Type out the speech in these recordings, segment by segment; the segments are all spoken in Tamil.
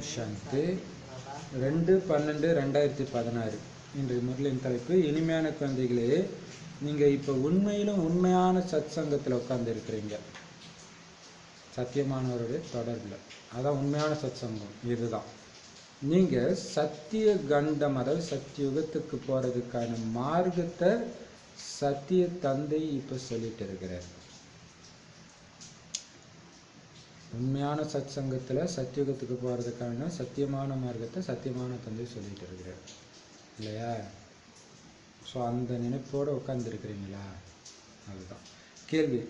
சாந்தி 2/12/2016 இன்றைய முரளின் தலைப்பு இனிமையான குழந்தைகளே, நீங்கள் இப்போ உண்மையிலும் உண்மையான சத் சங்கத்தில் உட்கார்ந்து இருக்கிறீங்க. சத்தியமானவருடைய தொடர்பில் அதான் உண்மையான சத் சங்கம். இதுதான் நீங்கள் சத்திய கண்டம், அதாவது சத்தியுகத்துக்கு போகிறதுக்கான மார்க்கத்தை சத்திய தந்தை இப்போ சொல்லிட்டு இருக்கிறார். உண்மையான சத் சங்கத்தில் சத்தியுகத்துக்கு போகிறதுக்கான சத்தியமான மார்க்கத்தை சத்தியமான தந்தை சொல்லிட்டு இருக்கிறார் இல்லையா? ஸோ அந்த நினைப்போடு உட்காந்துருக்கிறீங்களா? அதுதான் கேள்வி.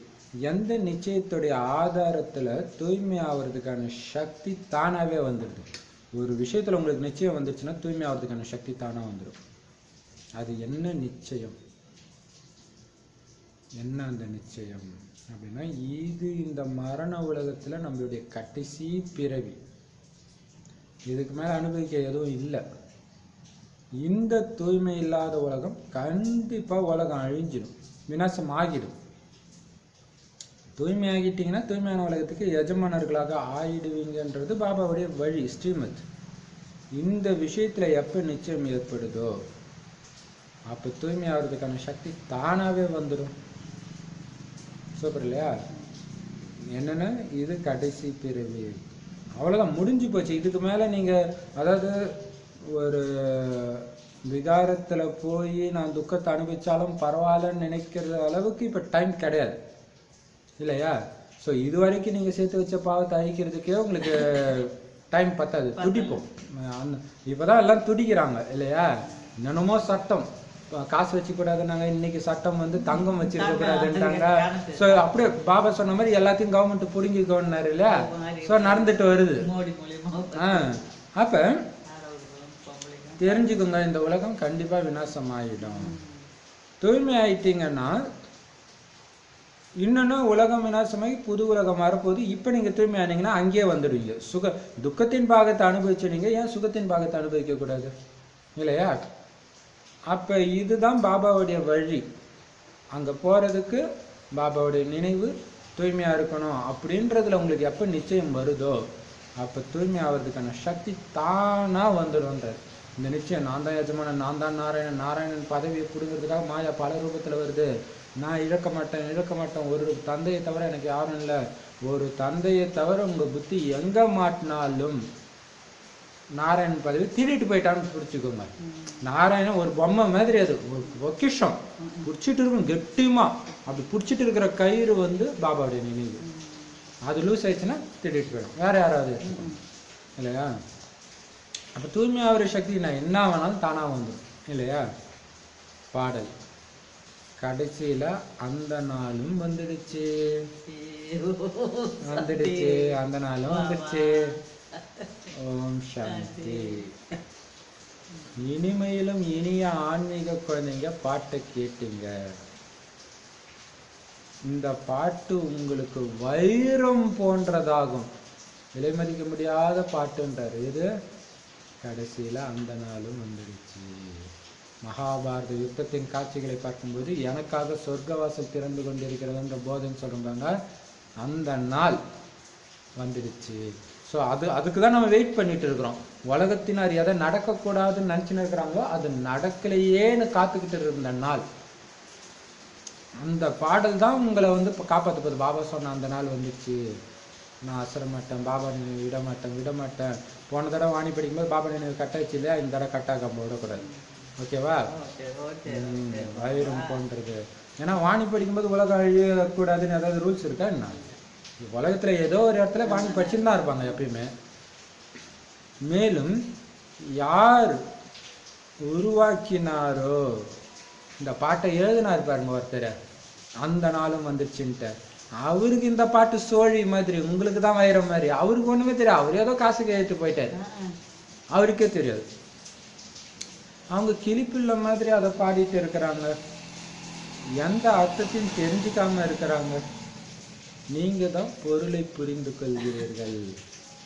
எந்த நிச்சயத்துடைய ஆதாரத்தில் தூய்மை ஆகிறதுக்கான சக்தி தானாகவே வந்துடுது? ஒரு விஷயத்தில் உங்களுக்கு நிச்சயம் வந்துடுச்சுன்னா தூய்மை ஆகிறதுக்கான சக்தி தானாக வந்துடும். அது என்ன நிச்சயம்? என்ன அந்த நிச்சயம் அப்படின்னா, இது இந்த மரண உலகத்தில் நம்மளுடைய கடைசி பிறவி. இதுக்கு மேலே அனுபவிக்க எதுவும் இல்லை. இந்த தூய்மை இல்லாத உலகம் கண்டிப்பாக உலகம் அழிஞ்சிடும், விநாசம் ஆகிடும். தூய்மை ஆகிட்டீங்கன்னா தூய்மையான உலகத்துக்கு எஜமானர்களாக ஆயிடுவீங்கன்றது பாபாவுடைய வழி, ஸ்ரீமத். இந்த விஷயத்தில் எப்போ நிச்சயம் ஏற்படுதோ அப்போ தூய்மை ஆகிறதுக்கான சக்தி தானாகவே வந்துடும். சூப்பர் இல்லையா? என்னென்ன இது கடைசி பிறவி, அவ்வளோதான், முடிஞ்சு போச்சு. இதுக்கு மேலே நீங்கள் அதாவது ஒரு விகாரத்தில் போய் நான் துக்கத்தை அனுபவிச்சாலும் பரவாயில்லன்னு நினைக்கிற அளவுக்கு இப்போ டைம் கிடையாது இல்லையா? ஸோ இது வரைக்கும் நீங்கள் சேர்த்து வச்ச பாவத்தை அழிக்கிறதுக்கே உங்களுக்கு டைம் பத்தாது, துடிப்போம். இப்போ தான் எல்லாம் துடிக்கிறாங்க இல்லையா? என்னென்னமோ சட்டம், காசு வச்சுக்கூடாதுன்னாங்க, இன்னைக்கு சட்டம் வந்து தங்கம் வச்சிருக்க கூடாதுன்றாங்க. ஸோ அப்படியே பாபா சொன்ன மாதிரி எல்லாத்தையும் கவர்மெண்ட் பிடுங்கிக்கோன்னாரு இல்லையா? ஸோ நடந்துட்டு வருது. அப்போ தெரிஞ்சுக்கோங்க, இந்த உலகம் கண்டிப்பாக விநாசம் ஆகிடும். தூய்மை ஆயிட்டீங்கன்னா இன்னொன்று உலகம் விநாசமாகி புது உலகம் வரப்போகுது. இப்போ நீங்கள் தூய்மை ஆனீங்கன்னா அங்கேயே வந்துடுவீங்க. துக்கத்தின் பாகத்தை அனுபவிச்சு நீங்கள் ஏன் சுகத்தின் பாகத்தை அனுபவிக்கக்கூடாது இல்லையா? அப்போ இதுதான் பாபாவுடைய வழி. அங்கே போகிறதுக்கு பாபாவுடைய நினைவு தூய்மையாக இருக்கணும் அப்படின்றதுல உங்களுக்கு எப்போ நிச்சயம் வருதோ அப்போ தூய்மை ஆகிறதுக்கான சக்தி தானாக வந்துடும்ன்றது. இந்த நிச்சயம் நான் தான் எஜமானன், நான் தான் நாராயணன், நாராயணன் பதவியை பிடுங்கிறதுக்காக மாயா பல ரூபத்தில் வருது. நான் இழக்க மாட்டேன். ஒரு தந்தையை தவிர எனக்கு யாரும் இல்லை. ஒரு தந்தையை தவிர உங்கள் புத்தி எங்கே மாட்டினாலும் நாராயணன் பதவி திருடிட்டு போயிட்டான்னு பிடிச்சிக்கோங்க. நாராயணன் ஒரு பொம்மை மாதிரி, அது ஒரு பொக்கிஷம், பிடிச்சிட்டு இருக்கும் கெட்டியமா. அப்படி பிடிச்சிட்டு இருக்கிற கயிறு வந்து பாபாவுடைய நினைவு. அது லூஸ் ஆயிடுச்சுன்னா திருடிட்டு போயிடும், வேற யாராவது இல்லையா? அப்போ தூய்மையாகிற சக்தி நான் என்ன வேணாலும் தானாக வந்துடும் இல்லையா? பாடல் கடைசியில் அந்த நாளும் வந்துடுச்சு, அந்த நாளும் வந்துடுச்சு. ஓம் சாந்தி. இனிமையிலும் இனிய ஆன்மீக குழந்தைங்க பாட்டை கேட்டீங்க. இந்த பாட்டு உங்களுக்கு வைரம் போன்றதாகும், விலை மதிக்க முடியாத பாட்டுன்றார். இது கடைசியில் அந்த நாளும் வந்துடுச்சு. மகாபாரத யுத்தத்தின் காட்சிகளை பார்க்கும்போது எனக்காக சொர்க்கவாசல் திறந்து கொண்டிருக்கிறதுன்ற போதனை சொல்றாங்க. அந்த நாள் வந்துடுச்சு. ஸோ அதுக்கு தான் நம்ம வெயிட் பண்ணிட்டு இருக்கிறோம். உலகத்தினர் எதை நடக்கக்கூடாதுன்னு நினச்சின்னு இருக்கிறாங்களோ அது நடக்கலையேன்னு காத்துக்கிட்டு இருந்த நாள். அந்த பாடல் தான் உங்களை வந்து இப்போ காப்பாற்ற போகுது. பாபா சொன்ன அந்த நாள் வந்துடுச்சு, நான் அசர மாட்டேன், பாபா நினைவு விட மாட்டேன். போன தடவை வாணி படிக்கும்போது பாபா நினைவு கட்டாச்சு இல்லையா? இந்த தடவை கட்டாக்காம விடக்கூடாது. ஓகேவா? வைரம் போன்றது. ஏன்னா வாணி படிக்கும்போது உலகம் அழியக்கூடாதுன்னு ஏதாவது ரூல்ஸ் இருக்கா என்ன? உலகத்துல ஏதோ ஒரு இடத்துல வாணி படிச்சுன்னு தான் இருப்பாங்க எப்பயுமே. மேலும் யார் உருவாக்கினாரோ இந்த பாட்டை எழுதினார் பாருங்க ஒருத்தர், அந்த நாளும் வந்துருச்சுன்ட்டு, அவருக்கு இந்த பாட்டு சோழி மாதிரி, உங்களுக்கு தான் வைரம் மாதிரி. அவருக்கு ஒண்ணுமே தெரியாது, அவர் ஏதோ காசு கேட்டு போயிட்டாரு, அவருக்கே தெரியாது. அவங்க கிளிப்பிள்ள மாதிரி அதை பாடிட்டு இருக்கிறாங்க, எந்த அர்த்தத்தையும் தெரிஞ்சுக்காம இருக்கிறாங்க. நீங்க தான் பொருளை புரிந்து கொள்கிறீர்கள்.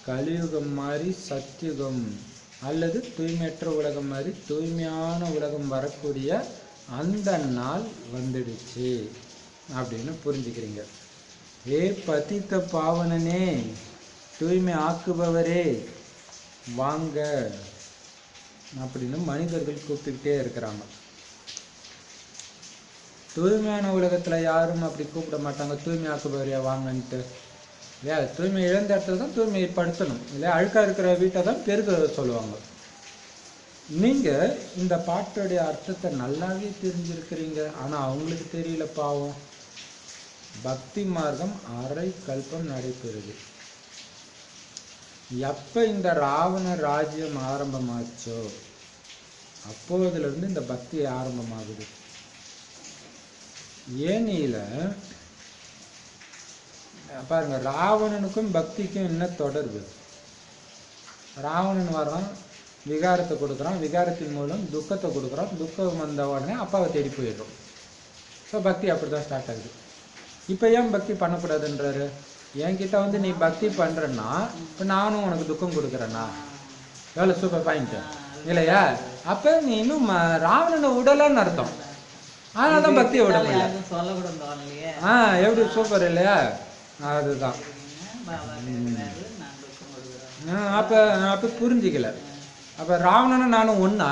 கலியுகம் மாதிரி சத்தியுகம் அல்லது தூய்மையற்ற உலகம் மாதிரி தூய்மையான உலகம் வரக்கூடிய அந்த நாள் வந்துடுச்சு அப்படின்னு புரிஞ்சுக்கிறீங்க. ஏ பதித்த பாவனனே, தூய்மை ஆக்குபவரே, வாங்க அப்படின்னு மனிதர்கள் கூப்பிட்டுக்கிட்டே இருக்கிறாங்க. தூய்மையான உலகத்துல யாரும் அப்படி கூப்பிட மாட்டாங்க, தூய்மையாக்குபவரையா வாங்கன்ட்டு இல்லையா. தூய்மை இழந்த இடத்துல தான் தூய்மையை படுத்தணும் இல்லையா. அழுக்கா இருக்கிற வீட்டை தான் பெருக சொல்லுவாங்க. நீங்க இந்த பாட்டுடைய அர்த்தத்தை நல்லாவே தெரிஞ்சிருக்கிறீங்க, ஆனா அவங்களுக்கு தெரியல பாவம். பக்தி மார்க்கம் அரை கல்பம் நடைபெறுது. எப்ப இந்த ராவண ராஜ்யம் ஆரம்பமாச்சோ அப்போதுல இருந்து இந்த பக்தி ஆரம்பமாகுது. ஏனில பாருங்க, ராவணனுக்கும் பக்திக்கும் என்ன தொடர்பு? ராவணன் வர்றான், விகாரத்தை கொடுக்குறான், விகாரத்தின் மூலம் துக்கத்தை கொடுக்குறான், துக்கம் வந்த உடனே அப்பாவை தேடி போயிடுறோம். ஸோ பக்தி அப்படிதான் ஸ்டார்ட் ஆகுது. இப்போ ஏன் பக்தி பண்ணக்கூடாதுன்றாரு? என்கிட்ட வந்து நீ பக்தி பண்றன்னா இப்போ நானும் உனக்கு துக்கம் கொடுக்குறேன்னா, எவ்வளோ சூப்பர் பாயிண்ட் இல்லையா? அப்போ நீ இன்னும் ராவணனை விடலன்னு அர்த்தம். அதனாலதான் பக்தியை விட முடியல. எப்படி சூப்பர் இல்லையா? அதுதான். அப்ப அப்ப புரிஞ்சுக்கல. அப்ப ராவணனும் நானும் ஒன்னா?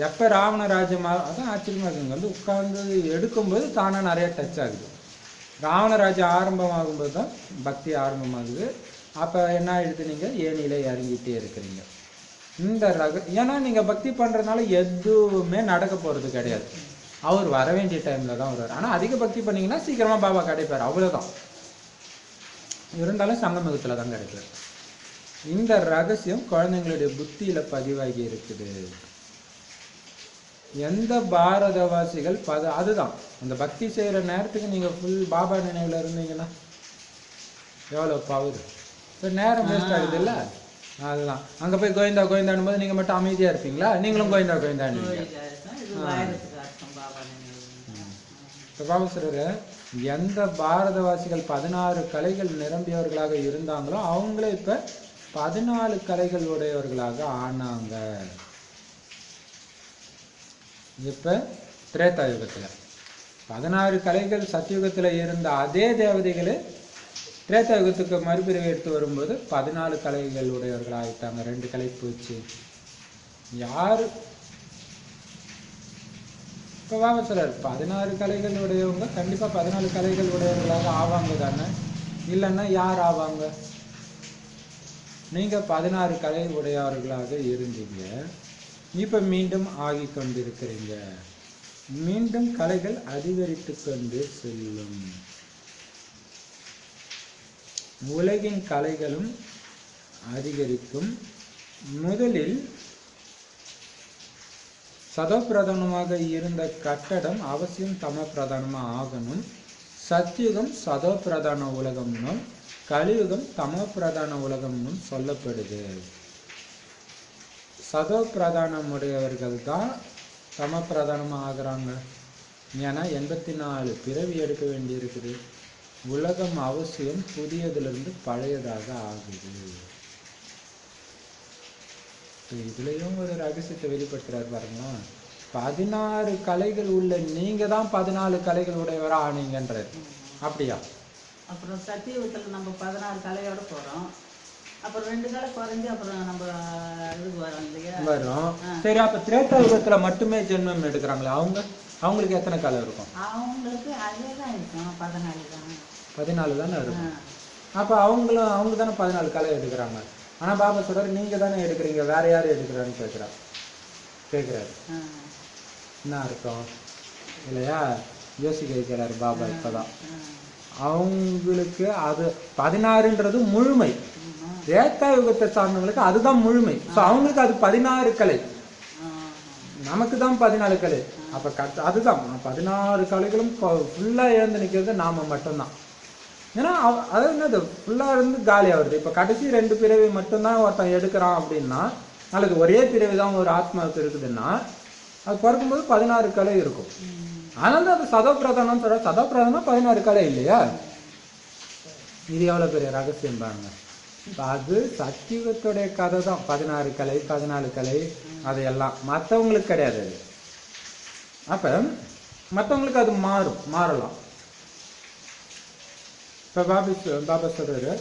எப்ப ராவண ராஜ்யம் அதான் ஆச்சரியமா இருக்குங்க. வந்து உட்கார்ந்து எடுக்கும்போது தானா நிறைய டச் ஆகுது. ராவண ராஜ்யம் ஆரம்பமாகும்போது தான் பக்தி ஆரம்பமாகுது. அப்ப என்ன ஆயிடுது? நீங்க ஏனில இறங்கிட்டே இருக்கிறீங்க. இந்த ஏன்னா நீங்க பக்தி பண்றதுனால எதுவுமே நடக்க போறது கிடையாது. அவர் வர வேண்டிய டைம்ல தான் வருவார். ஆனா அதிக பக்தி பண்ணீங்கன்னா சீக்கிரமா பாபா கிடைப்பார், அவ்வளவுதான். இருந்தாலும் சங்கமயுகத்துல தான் கிடைப்பார். இந்த ரகசியம் குழந்தைங்களுடைய புத்தியில பதிவாகி இருக்குது. எந்த பாரதவாசிகள் அதுதான் அந்த பக்தி செய்யற நேரத்துக்கு நீங்க ஃபுல் பாபா நினைவுல இருந்தீங்கன்னா எவ்வளவு பவர். நேரம் வேஸ்ட் ஆகுது இல்ல? அதுதான். அங்க போய் கோவிந்தா கோவிந்தாடும் போது நீங்க மட்டும் அமைதியா இருப்பீங்களா? நீங்களும் கோவிந்தா கோவிந்தாடுவீங்க. பாபா சொல்ற, எந்த பாரதவாசிகள் 16 கலைகள் நிரம்பியவர்களாக இருந்தாங்களோ அவங்களே இப்ப 14 கலைகள் உடையவர்களாக ஆனாங்க. இப்ப திரேதா யுகத்துல 16 கலைகள் சத்தியுகத்துல இருந்த அதே தேவதைகளே திரேதா யுகத்துக்கு மறுபிரிவு எடுத்து வரும்போது 14 கலைகள் உடையவர்கள் ஆயிட்டாங்க. 2 கலை போச்சு. யாரு இப்ப வாங்க சொல்றாரு, 16 கலைகள் உடையவங்க கண்டிப்பா 14 கலைகள் உடையவர்களாக ஆவாங்க தானே? இல்லைன்னா யார் ஆவாங்க? நீங்க 16 கலை உடையவர்களாக இருந்தீங்க, இப்ப மீண்டும் ஆகி கொண்டிருக்கிறீங்க. மீண்டும் கலைகள் அதிகரித்து கொண்டு செல்லும். உலகின் கலைகளும் அதிகரிக்கும். முதலில் சதோ பிரதானமாக இருந்த கட்டடம் அவசியம் தம பிரதானமா ஆகணும். சத்தியுகம் சதோ பிரதான உலகம்னும் கலியுகம் தமோ பிரதான உலகம்னும் சொல்லப்படுது. சதோ பிரதானம் உடையவர்கள் தான் தம பிரதானமா ஆகுறாங்க. ஏன்னா 84 பிறவி எடுக்க வேண்டி இருக்குது. உலகம் அவசியம் புதியதிலிருந்து பழையதாக ஆகுது. இதுலயும் ஒரு ரகசியத்தை வெளிப்படுத்துறாரு பாருங்க. 16 கலைகள் உள்ள நீங்க தான் 14 கலைகள் உடையவரா ஆனீங்கன்றாரு. அப்படியா? அப்புறம் சத்தியுகத்துல நம்ம 16 கலையோட போறோம். அப்புறம் 2 கலை குறைஞ்சு அப்புறம் நம்ம இதுக்கு வரோம் இல்லையா? வரும். சரி, அப்ப திரேதா யுகத்துல மட்டுமே ஜென்மம் எடுக்கிறாங்களே அவங்களுக்கு எத்தனை கலை இருக்கும்? அவங்களுக்கு அதே தான் இருக்கும், 14 தான். 14 தானே இருக்கும். அப்ப அவங்க தானே 14 கலை எடுக்கிறாங்க. ஆனா பாபா சொல்றாரு, நீங்க தானே எடுக்கிறீங்க, வேற யாரும் எடுக்கிறான்னு கேட்கிறாரு. என்ன அர்த்தம் இல்லையா? யோசிக்க வைக்கிறாரு பாபா. இப்பதான் அவங்களுக்கு அது 16ன்றது முழுமை. திரேதா யுகத்தை சார்ந்தவங்களுக்கு அதுதான் முழுமை. அவங்களுக்கு அது 16 கலை, நமக்கு தான் 14 கலை. அப்ப அதுதான் 16 கலைகளும் ஃபுல்லா இழந்து நிக்கிறது நாம மட்டும்தான். ஏன்னா அது என்னது ஃபுல்லா இருந்து காலியா வருது. இப்ப கடைசி 2 பிறவி மட்டும்தான் ஒருத்தன் எடுக்கிறான் அப்படின்னா, அல்லது ஒரே பிறவி தான் ஒரு ஆத்மாவுக்கு இருக்குதுன்னா, அது பிறக்கும்போது 16 கலை இருக்கும். அதனால அது சதோ பிரதானம் சொல்ற. சதோ பிரதானம் 16 கலை இல்லையா? இது எவ்வளவு பெரிய ரகசியம் பாருங்க. அது சத்தியுகத்துடைய கதை தான். 16 கலை 14 கலை அதையெல்லாம் மற்றவங்களுக்கு கிடையாது. அது அப்ப மற்றவங்களுக்கு அது மாறலாம். இப்ப பாபா சொல்றாரு,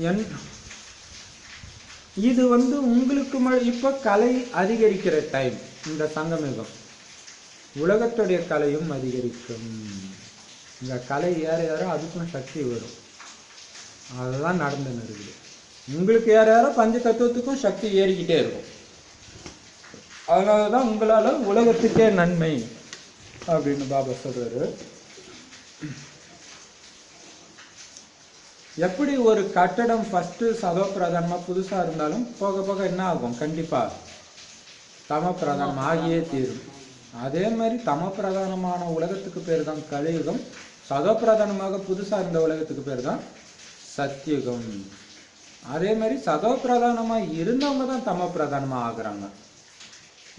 என் இது உங்களுக்கு இப்ப கலை அதிகரிக்கிற டைம். இந்த சங்கமிகம் உலகத்துடைய கலையும் அதிகரிக்கும். இந்த கலை ஏற ஏற அதுக்கும் சக்தி வரும். அதுதான் நடந்துன்னு இருக்குது. உங்களுக்கு ஏற ஏற பஞ்ச தத்துவத்துக்கும் சக்தி ஏறிக்கிட்டே இருக்கும். அதனாலதான் உங்களால உலகத்துக்கே நன்மை அப்படின்னு பாபா சொல்றாரு. எப்படி ஒரு கட்டடம் ஃபர்ஸ்ட் சதோ பிரதானமா புதுசா இருந்தாலும் போக போக என்ன ஆகும்? கண்டிப்பா தம பிரதானம் ஆகியே தீரும். அதே மாதிரி தம பிரதானமான உலகத்துக்கு பேர் தான் கலியுகம். சதோ பிரதானமாக புதுசா இருந்த உலகத்துக்கு பேர் தான் சத்தியுகம். அதே மாதிரி சதோ பிரதானமா இருந்தவங்க தான் தம பிரதானமா ஆகுறாங்க.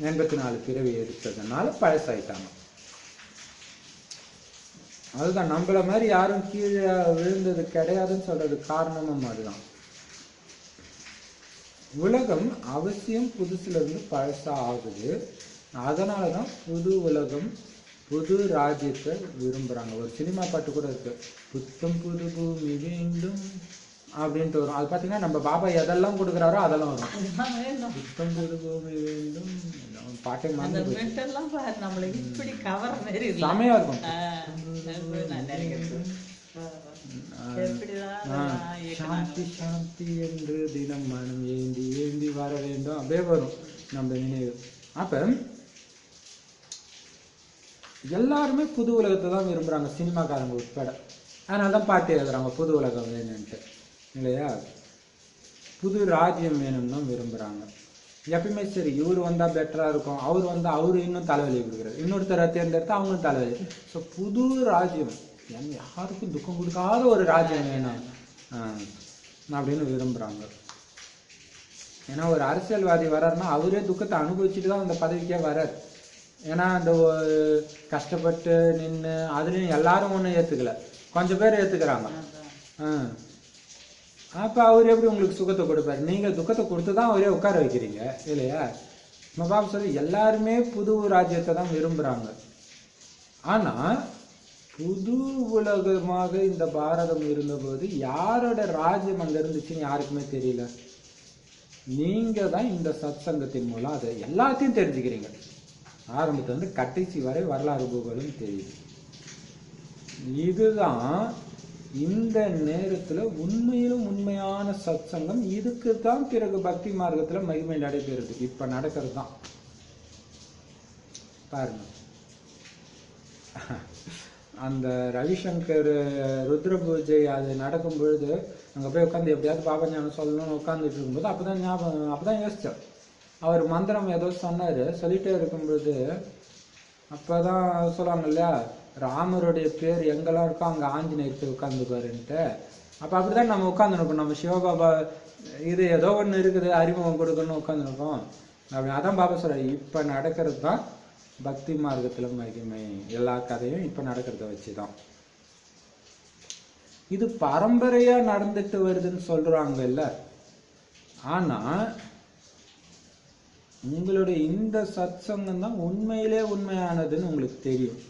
84 பிறவி எடுத்ததுனால பழசாயிட்டாங்க. அதுதான் நம்மள மாதிரி யாரும் கீழே விழுந்தது கிடையாதுன்னு சொல்றது காரணமும் அதுதான். உலகம் அவசியம் புதுசுல இருந்து பழசா ஆகுது. அதனாலதான் புது உலகம் புது ராஜ்யத்தை விரும்புறாங்க. ஒரு சினிமா பாட்டு கூட இருக்கு, புத்தம் புது பூமி வேண்டும் அப்படின்ட்டு வரும். அது பாத்தீங்கன்னா நம்ம பாபா எதெல்லாம் கொடுக்குறாரோ அதெல்லாம் வரும். புத்தம் புது பூமி வேண்டும் பாட்டை செமையா இருக்கும். சாந்தி சாந்தி என்று தினம் மனம் ஏந்தி ஏந்தி வர வேண்டும் அப்படியே வரும் நம்ம நினைவு. அப்ப எல்லாருமே புது உலகத்தை தான் விரும்புறாங்க, சினிமாக்காரங்க உட்பட. அதனாலதான் பாட்டு எழுதுறாங்க புது உலகம் வேணும்ட்டு இல்லையா? புது ராஜ்யம் வேணும்னு விரும்புறாங்க. எப்பயுமே சரி இவர் வந்தா பெட்டரா இருக்கும், அவர் வந்தா அவரு இன்னும் தலைவலி கொடுக்குறாரு, இன்னொருத்தரை தேர்ந்தெடுத்தா அவங்களும் தலைவலி. ஸோ புது ராஜ்யம் யாருக்கும் துக்கம் கொடுக்காத ஒரு ராஜ்யம் வேணும் அப்படின்னு விரும்புறாங்க. ஏன்னா ஒரு அரசியல்வாதி வர்றாருன்னா அவரே துக்கத்தை அனுபவிச்சுட்டு தான் அந்த பதவிக்கே வர்றாரு. ஏன்னா அந்த கஷ்டப்பட்டு நின்று அதுலயும் எல்லாரும் ஒன்றும் ஏத்துக்கல, கொஞ்சம் பேர் ஏத்துக்கிறாங்க. அப்ப அவர் எப்படி உங்களுக்கு சுகத்தை கொடுப்பாரு? நீங்க துக்கத்தை கொடுத்துதான் அவரே உட்கார வைக்கிறீங்க இல்லையா? நம்ம பாபா சொல்லி எல்லாருமே புது ராஜ்யத்தை தான் விரும்புறாங்க. ஆனா புது உலகமாக இந்த பாரதம் இருந்தபோது யாரோட ராஜ்யம் அங்க இருந்துச்சுன்னு யாருக்குமே தெரியல. நீங்க தான் இந்த சத் சங்கத்தின் மூலம் அதை எல்லாத்தையும் தெரிஞ்சுக்கிறீங்க. ஆரம்பத்துல இருந்து கடைசி வரை வரலாறு பூகோளும் தெரியுது. இதுதான் இந்த நேரத்துல உண்மையிலும் உண்மையான சத் சங்கம். இதுக்கு தான் பிறகு பக்தி மார்க்கத்துல மகிமை நடைபெறுது. இப்ப நடக்கிறது தான் பாருங்க. அந்த ரவிசங்கர் ருத்ர பூஜை அது நடக்கும் பொழுது அங்க போய் உட்காந்து எப்படியாவது பாபா ஞானம் சொல்லணும்னு உட்காந்துட்டு இருக்கும்போது அப்பதான் ஞாபகம், அப்பதான் யோசிச்சோம். அவர் மந்திரம் ஏதோ சொன்னாரு, சொல்லிட்டே இருக்கும் பொழுது அப்பதான் சொல்லுவாங்க இல்லையா, ராமருடைய பேர் எங்கெல்லாம் இருக்கோ அங்க ஆஞ்சநேயர் உட்காந்துப்பாருன்ட்டு. அப்ப அப்படிதான் நம்ம உட்காந்துருக்கோம். நம்ம சிவபாபா இது ஏதோ ஒண்ணு இருக்குது அறிமுகம் கொடுக்கணும்னு உட்காந்துருக்கோம். அப்படி அதான் பாபா சொல்றாரு, இப்ப நடக்கிறது தான் பக்தி மார்க்கத்துல மகிமை. எல்லா கதையும் இப்ப நடக்கிறத வச்சுதான். இது பரம்பரையா நடந்துட்டு வருதுன்னு சொல்றாங்க இல்ல. ஆனா உங்களுடைய இந்த சத் சங்கம் தான் உண்மையிலே உண்மையானதுன்னு உங்களுக்கு தெரியும்.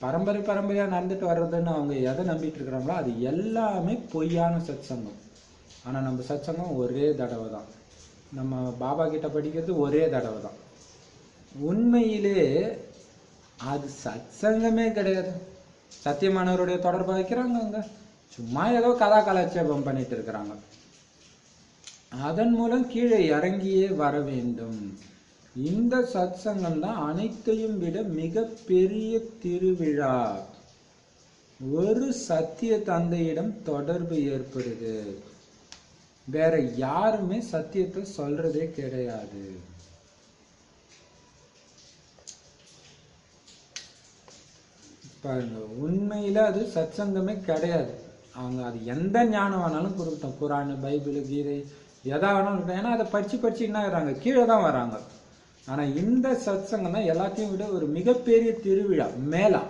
பரம்பரையா நடந்துட்டு வர்றதுன்னு அவங்க எதை நம்பிட்டு இருக்கிறாங்களோ அது எல்லாமே பொய்யான சத் சங்கம். ஆனா நம்ம சத் சங்கம் ஒரே தடவை தான், நம்ம பாபா கிட்ட படிக்கிறது ஒரே தடவை தான். உண்மையிலே அது சத் சங்கமே கிடையாது. சத்தியமானவருடைய தொடர்பு வைக்கிறாங்க, அங்க சும்மா ஏதோ கதா கலாட்சேபம் பண்ணிட்டு இருக்கிறாங்க. அதன் மூலம் கீழே இறங்கியே வர வேண்டும். இந்த சத் சங்கம் தான் அனைத்தையும் விட மிக பெரிய திருவிழா. ஒரு சத்திய தந்தையிடம் தொடர்பு ஏற்படுது. வேற யாருமே சத்தியத்தை சொல்றதே கிடையாது. பாருங்க, உண்மையில அது சத் சங்கமே கிடையாது. அவங்க அது எந்த ஞானம் வேணாலும் கொடுக்கட்டும், குரான், பைபிள், கீதை எதா வேணாலும் இருக்கட்டும். ஏன்னா அதை படிச்சு என்ன ஆகிறாங்க, கீழே தான் வராங்க. ஆனா இந்த சத் சங்கம் தான் எல்லாத்தையும் விட ஒரு மிகப்பெரிய திருவிழா, மேளா.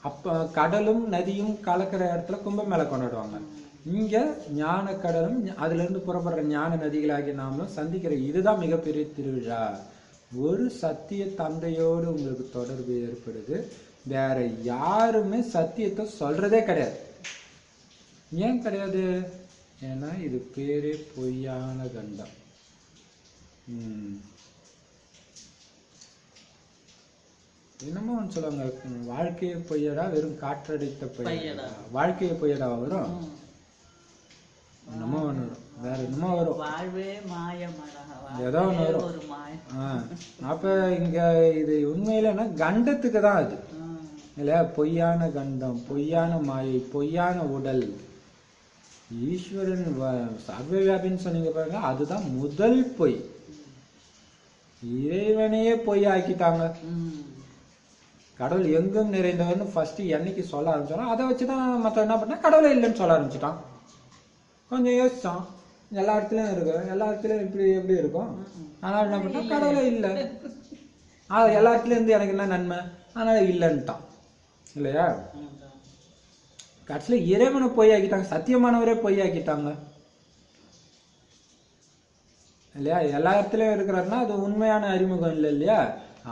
அப்ப கடலும் நதியும் கலக்கிற இடத்துல கும்பமேளா கொண்டாடுவாங்க. இங்க ஞான கடலும் அதுல இருந்து புறப்படுற ஞான நதிகளாகிய நாமளும் சந்திக்கிற இதுதான் மிகப்பெரிய திருவிழா. ஒரு சத்திய தந்தையோடு உங்களுக்கு தொடர்பு ஏற்படுது. வேற யாருமே சத்தியத்தை சொல்றதே கிடையாது. ஏன் கிடையாது? ஏன்னா இது பேரே பொய்யான கண்டம். என்னமோ ஒன்று சொல்லுவாங்க, வாழ்க்கையை பொய்யடா வெறும் காற்றடித்த பொய்யடா, வாழ்க்கையை பொய்யடா வரும். என்னமோ ஒன்று வரும், வேற என்னமோ வரும், வாழ்வே மாயமடா, ஏதோ ஒன்று வரும். அப்ப இங்க இது உண்மையிலன்னா கண்டத்துக்கு தான் அது இல்லையா? பொய்யான கண்டம், பொய்யான மாயை, பொய்யான உடல். ஈஸ்வரன் சர்வவியாபின்னு சொன்னீங்க பாருங்க, அதுதான் முதல் பொய். இறைவனையே பொய் ஆக்கிட்டாங்க. கடவுள் எங்கும் நிறைந்தவர்னு ஃபர்ஸ்ட் என்னைக்கு சொல்ல ஆரம்பிச்சாலும் அதை வச்சுதான் மற்ற என்ன பண்ணா கடவுளே இல்லைன்னு சொல்ல ஆரம்பிச்சுட்டான். கொஞ்சம் யோசிச்சான், எல்லா இடத்துலயும் இருக்கு, எல்லா இடத்துலயும் இப்படி எப்படி இருக்கும், அதனால என்ன பண்ணா கடவுளே இல்லை, எல்லா இடத்துலயும் இருந்து எனக்கு என்ன நன்மை, அதனால இல்லைன்னுட்டான் இல்லையா? கடைசியில இறைவனை பொய்யாக்கிட்டாங்க, சத்தியமானவரே பொய்யாக்கிட்டாங்க இல்லையா? எல்லா இடத்துலயும் இருக்கிறாருன்னா அது உண்மையான அறிமுகம் இல்லை இல்லையா?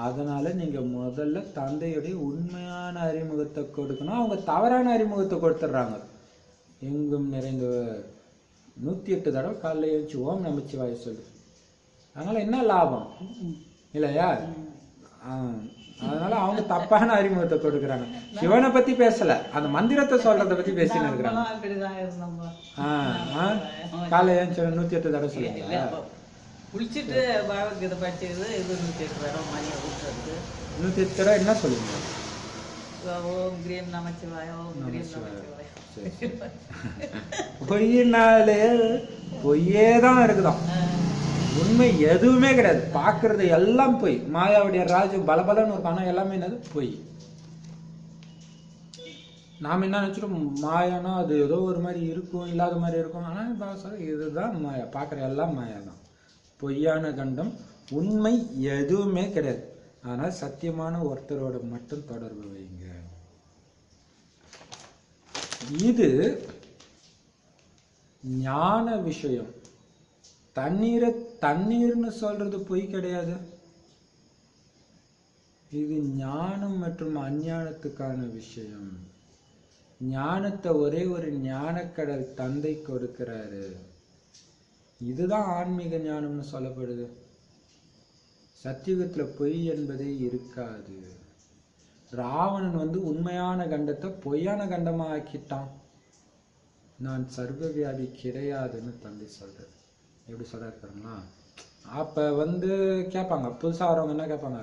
அதனால நீங்க முதல்ல தந்தையுடைய உண்மையான அறிமுகத்தை கொடுக்கணும். அவங்க தவறான அறிமுகத்தை கொடுத்துட்றாங்க. எங்கும் நிறைந்த 108 தடவை காலைல எழுந்துச்சு ஓம் நமச்சிவாய சொல்லு. அதனால என்ன லாபம் இல்லையா? அதனால அவங்க தப்பான அறிமுகத்தை கொடுக்குறாங்க. சிவனை பத்தி பேசல, அந்த மந்திரத்தை சொல்றத பத்தி பேசின்னு இருக்கிறாங்க. காலைல எழுந்துச்சு 108 தடவை சொல்லுங்க. குளிச்சுட்டு இதை படிச்சது இது 108 தடவை மணியை விட்டுறது. 108 தடவை என்ன சொல்லுங்க? ஓம் கிரீம் நமச்சிவாய, ஓம் கிரீம் நமச்சிவாய. பொய்னாலே பொய்யே தான் இருக்குதான், உண்மை எதுவுமே கிடையாது. பாக்குறது எல்லாம் பொய். மாயாவுடைய ராஜ்யம் பலபலன்னு இருக்கும், ஆனா எல்லாமே என்னது பொய். நாம என்ன நினைச்சிட்டோம், மாயானா அது ஏதோ ஒரு மாதிரி இருக்கும், இல்லாத மாதிரி இருக்கும். ஆனா இதுதான் மாயா, பாக்குற எல்லாம் மாயா தான், பொய்யான கண்டம். உண்மை எதுவுமே கிடையாது. அதனால சத்தியமான ஒருத்தரோட மட்டும் தொடர்பு வைங்க. இது ஞான விஷயம். தண்ணீர்னு சொல்றது பொய் கிடையாது. இது ஞானம் மற்றும் அஞ்ஞானத்துக்கான விஷயம். ஞானத்தை ஒரே ஒரு ஞானக்கடல் தந்தை கொடுக்கிறாரு. இதுதான் ஆன்மீக ஞானம்னு சொல்லப்படுது. சத்தியுகத்துல பொய் என்பதே இருக்காது. ராவணன் உண்மையான கண்டத்தை பொய்யான கண்டமா ஆக்கிட்டான். நான் சர்வவியாபி கிடையாதுன்னு தந்தை சொல்றது. எப்படி சொல்றாருன்னா, அப்ப கேட்பாங்க, புதுசா வரவங்க என்ன கேட்பாங்க,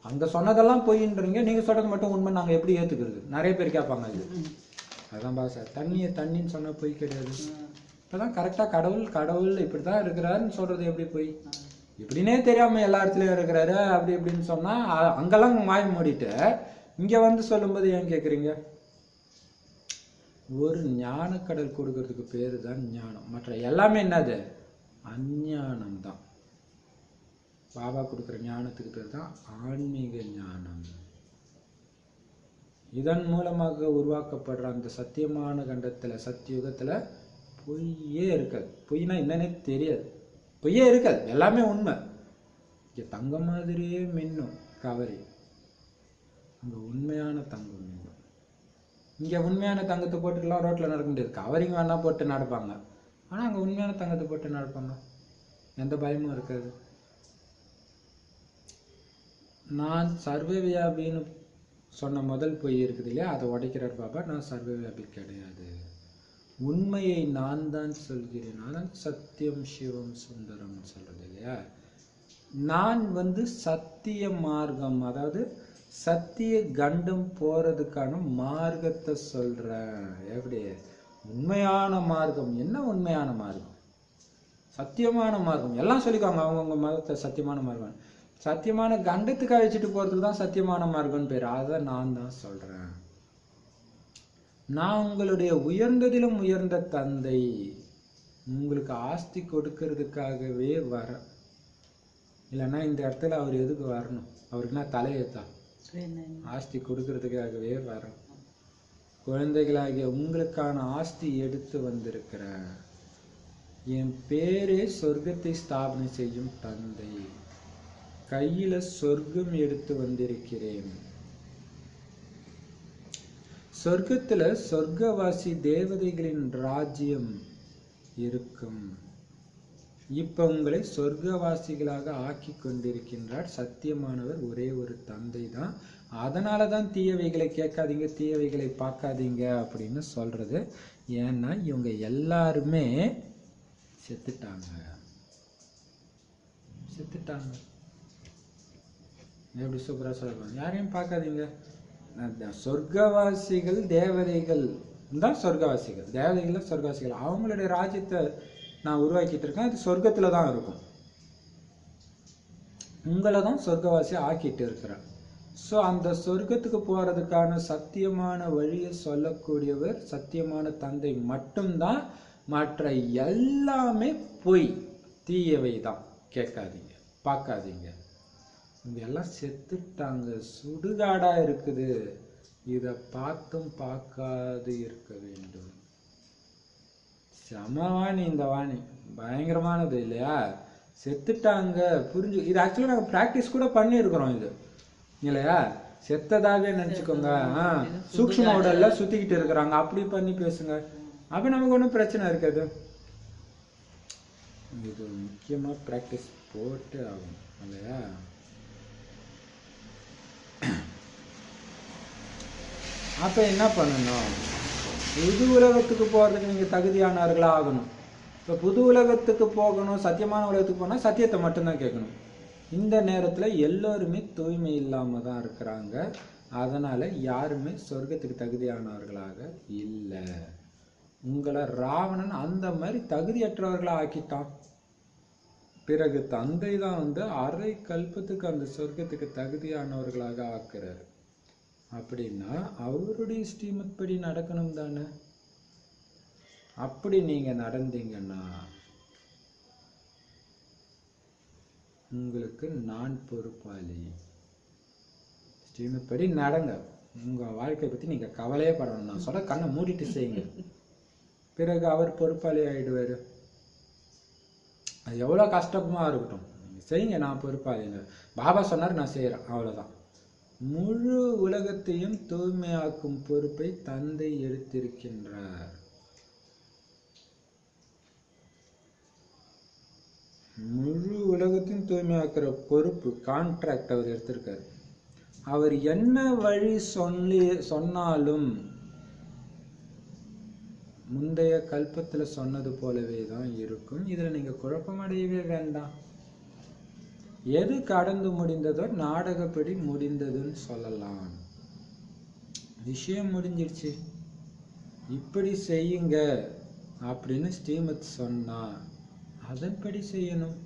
அங்க சொன்னதெல்லாம் பொய்ன்றீங்க, நீங்க சொல்றது மட்டும் உண்மை, நாங்க எப்படி ஏத்துக்கிறது? நிறைய பேர் கேட்பாங்க. அது அதான் பாச, தண்ணின்னு சொன்னா பொய் கிடையாது. இப்பதான் கரெக்டா கடவுள் இப்படிதான் இருக்கிறாருன்னு சொல்றது எப்படி பொய்? இப்படின்னே தெரியாம எல்லா இடத்துலயும் இருக்கிறாரு அப்படி இப்படின்னு சொன்னா அங்கெல்லாம் மாய மூடிட்டு இங்க சொல்லும்போது ஏன் கேக்குறீங்க? ஒரு ஞானக்கடல் கொடுக்கறதுக்கு பேரு தான் ஞானம். மற்ற எல்லாமே என்னது? அஞ்ஞானம் தான். பாபா கொடுக்குற ஞானத்துக்கு பேர் தான் ஆன்மீக ஞானம். இதன் மூலமாக உருவாக்கப்படுற அந்த சத்தியமான கண்டத்துல, சத்தியுகத்துல பொய்யே இருக்காது. பொய்னா என்னன்னே தெரியாது, பொய்யே இருக்காது, எல்லாமே உண்மை. இங்க தங்கம் மாதிரியே மின்னும் கவரி, அங்க உண்மையான தங்கம் மின்னும். இங்க உண்மையான தங்கத்தை போட்டுலாம் ரோட்ல நடக்க முடியாது, கவரிங் வேணா போட்டு நடப்பாங்க. ஆனா அங்க உண்மையான தங்கத்தை போட்டு நடப்பாங்க, எந்த பயமும் இருக்காது. நான் சர்வவியாபின்னு சொன்ன முதல் பொய் இருக்குது இல்லையா, அதை உடைக்கிறார் பாபா. நான் சர்வவியாபி கிடையாது, உண்மையை நான் தான் சொல்கிறேன். அதான் சத்தியம் சிவம் சுந்தரம் சொல்றது இல்லையா. நான் சத்திய மார்க்கம், அதாவது சத்திய கண்டம் போறதுக்கான மார்க்கத்தை சொல்றேன். எப்படி? உண்மையான மார்க்கம். என்ன உண்மையான மார்க்கம்? சத்தியமான மார்க்கம். எல்லாம் சொல்லிக்குவாங்க அவங்கவுங்க மதத்தை, சத்தியமான மார்க்கம். சத்தியமான கண்டத்துக்கு அழைச்சிட்டு போறதுக்கு தான் சத்தியமான மார்க்கம்னு பேர். அதை நான் தான் சொல்றேன். நான் உங்களுடைய உயர்ந்ததிலும் உயர்ந்த தந்தை, உங்களுக்கு ஆஸ்தி கொடுக்கறதுக்காகவே வர. இல்லைன்னா இந்த இடத்துல அவர் எதுக்கு வரணும்? அவருக்குன்னா தலையெத்தா? ஆஸ்தி கொடுக்கறதுக்காகவே வர. குழந்தைகளாகிய உங்களுக்கான ஆஸ்தி எடுத்து வந்திருக்கிறேன். என் பேரே சொர்க்கத்தை ஸ்தாபனை செய்யும் தந்தை. கையில சொர்க்கம் எடுத்து வந்திருக்கிறேன். சொர்க்கத்துல சொர்க்கவாசி தேவதைகளின் ராஜ்யம் இருக்கும். இப்ப உங்களை சொர்க்கவாசிகளாக ஆக்கி கொண்டிருக்கின்றார் சத்தியமானவர் ஒரே ஒரு தந்தை தான். அதனாலதான் தீயவைகளை கேட்காதீங்க, தீயவைகளை பார்க்காதீங்க அப்படின்னு சொல்றது. ஏன்னா இவங்க எல்லாருமே செத்துட்டாங்க. எப்படி சூப்பரா சொல்லுவாங்க, யாரையும் பார்க்காதீங்க. சொர்க்கவாசிகள் தேவதைகள் தான் சொர்க்கவாசிகள், தேவதைகள் சொர்க்கவாசிகள். அவங்களுடைய ராஜ்யத்தை நான் உருவாக்கிட்டு இருக்கேன். அது சொர்க்கத்துல தான் இருக்கும். உங்களை தான் சொர்க்கவாசி ஆக்கிட்டு இருக்கிறேன். ஸோ அந்த சொர்க்கத்துக்கு போறதுக்கான சத்தியமான வழியை சொல்லக்கூடியவர் சத்தியமான தந்தை மட்டும்தான். மற்ற எல்லாமே பொய், தீயவை தான். கேட்காதீங்க, பார்க்காதீங்க. இவங்க எல்லாம் செத்துட்டாங்க, சுடுகாடா இருக்குது. இதை பார்த்தும் பார்க்காது இருக்க வேண்டும். செமவாணி இந்த வாணி, பயங்கரமானது இல்லையா? செத்துட்டாங்க, புரிஞ்சு. இது ஆக்சுவலா நாங்கள் ப்ராக்டிஸ் கூட பண்ணியிருக்கிறோம் இது இல்லையா? செத்ததாவே நினைச்சுக்கோங்க. சூக்ஷ்ம உடல்ல சுத்திக்கிட்டு இருக்கிறாங்க, அப்படி பண்ணி பேசுங்க. அப்ப நமக்கு ஒன்றும் பிரச்சனை இருக்காது. இது முக்கியமா ப்ராக்டிஸ் போட்டு ஆகும் இல்லையா? அப்ப என்ன பண்ணணும்? புது உலகத்துக்கு போறதுக்கு நீங்க தகுதியானவர்களா ஆகணும். இப்ப புது உலகத்துக்கு போகணும், சத்தியமான உலகத்துக்கு போனா சத்தியத்தை மட்டும்தான் கேட்கணும். இந்த நேரத்துல எல்லோருமே தூய்மை இல்லாம தான் இருக்கிறாங்க. அதனால யாருமே சொர்க்கத்துக்கு தகுதியானவர்களாக இல்லை. உங்களை ராவணன் அந்த மாதிரி தகுதியற்றவர்களா ஆக்கிட்டான். பிறகு தந்தை தான் வந்து அரை கல்பத்துக்கு அந்த சொர்க்கத்துக்கு தகுதியானவர்களாக ஆக்குறாரு. அப்படின்னா அவருடைய ஸ்ரீமத் படி நடக்கணும் தானே? அப்படி நீங்க நடந்தீங்கன்னா உங்களுக்கு நான் பொறுப்பாளி. ஸ்ரீமத் படி நடங்க. உங்க வாழ்க்கையை பத்தி நீங்க கவலையே படணும். நான் சொல்ல கண்ணை மூடிட்டு செய்யுங்க. பிறகு அவர் பொறுப்பாளி ஆயிடுவாரு. அது எவ்வளவு கஷ்டமா இருக்கட்டும், நீங்க செய்யுங்க, நான் பொறுப்பாளிங்க. பாபா சொன்னார், நான் செய்யறேன், அவ்வளவுதான். முழு உலகத்தையும் தூய்மையாக்கும் பொறுப்பை தந்தை எடுத்திருக்கின்றார். முழு உலகத்தையும் தூய்மையாக்குற பொறுப்பு, கான்ட்ராக்ட் அவர் எடுத்திருக்காரு. அவர் என்ன வழி சொன்னாலும் முந்தைய கல்பத்துல சொன்னது போலவே தான் இருக்கும். இதுல நீங்க குழப்பமடையவே வேண்டாம். எது கடந்து முடிந்ததோ நாடகப்படி முடிந்ததுன்னு சொல்லலாம். விஷயம் முடிஞ்சிருச்சு, இப்படி செய்யுங்க அப்படின்னு ஸ்ரீமத் சொன்னா அதன்படி செய்யணும்.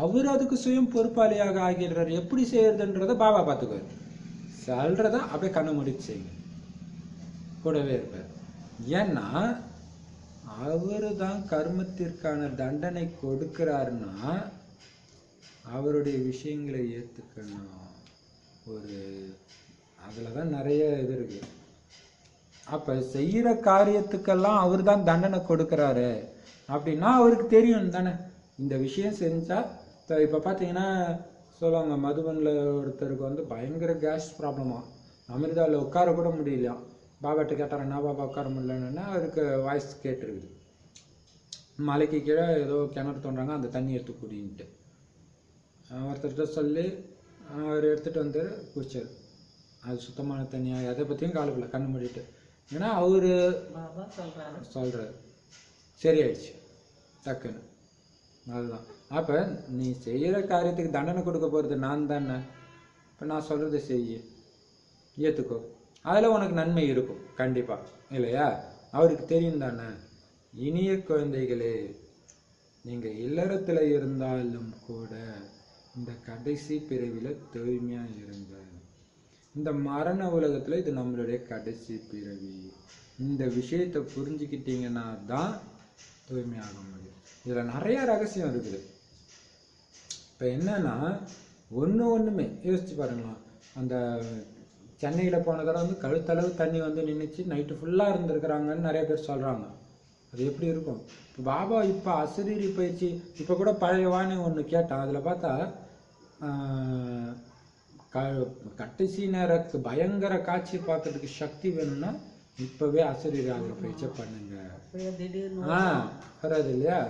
அவர் அதுக்கு சுயம் பொறுப்பாளியாக ஆகிடுறாரு. எப்படி செய்யறதுன்றத பாபா பார்த்துக்குவார். சொல்றத அப்படியே கண்ணு முடிச்சு செய்யுங்க, கூடவே இருப்பார். ஏன்னா அவரு தான் கர்மத்திற்கான தண்டனை கொடுக்கிறாருன்னா அவருடைய விஷயங்களை ஏத்துக்கணும். ஒரு அதுலதான் நிறைய இது இருக்கு. அப்ப செய்யற காரியத்துக்கெல்லாம் அவர் தான் தண்டனை கொடுக்கிறாரு அப்படின்னா அவருக்கு தெரியும் தானே இந்த விஷயம் செஞ்சா. இப்ப பாத்தீங்கன்னா சொல்லுவாங்க, மதுபன்ல ஒருத்தருக்கு வந்து பயங்கர கேஸ் ப்ராப்ளமா, அமிர்தாவில் உட்கார கூட முடியலையா. பாபாட்ட கேட்டார், என்ன பாபா உட்கார முடியலன்னா அவருக்கு வாய்ஸ் கேட்டுருக்குது, மலைக்கு கீழே ஏதோ கிணறு தோன்றாங்க, அந்த தண்ணி எடுத்து குடின்ட்டு. ஒருத்தர்கிட்ட சொல்லி அவர் எடுத்துட்டு வந்து குடிச்சார். அது சுத்தமான தண்ணியா, எதை பத்தியும் காலப்பில்ல, கண்ணு மூடிட்டு. ஏன்னா அவரு சொல்றாரு, சரியாயிடுச்சு டக்குன்னு. அதுதான். அப்ப நீ செய்யற காரியத்துக்கு தண்டனை கொடுக்க போறது நான் தானே. இப்ப நான் சொல்றது செய்ய, ஏத்துக்கோ, அதுல உனக்கு நன்மை இருக்கும் கண்டிப்பா, இல்லையா? அவருக்கு தெரியும் தானே. இனிய குழந்தைகளே, நீங்க இல்லறத்துல இருந்தாலும் கூட இந்த கடைசி பிறவில தூய்மையா இருங்க. இந்த மரண உலகத்துல இது நம்மளுடைய கடைசி பிறவி. இந்த விஷயத்தை புரிஞ்சுக்கிட்டீங்கன்னா தான் தூய்மையாக முடியும். இதுல நிறைய ரகசியம் இருக்குது. இப்ப என்னன்னா ஒண்ணுமே யோசிச்சு பாருங்களா. அந்த சென்னையில போன தடவை வந்து கழுத்தளவு தண்ணி வந்து நின்றுச்சு, நைட்டு ஃபுல்லா இருந்திருக்கிறாங்கன்னு நிறைய பேர் சொல்றாங்க. அது எப்படி இருக்கும்? இப்போ பாபா இப்ப அசரீரி பயிற்சி, இப்ப கூட பழைய வாணி ஒண்ணு கேட்டான். அதுல பார்த்தா கடைசி நேரத்துக்கு பயங்கர காட்சி பார்க்கறதுக்கு சக்தி வேணும்னா இப்பவே அசரீரி ஆகிற பயிற்சியை பண்ணுங்க. திடீர்னு வராது இல்லையா?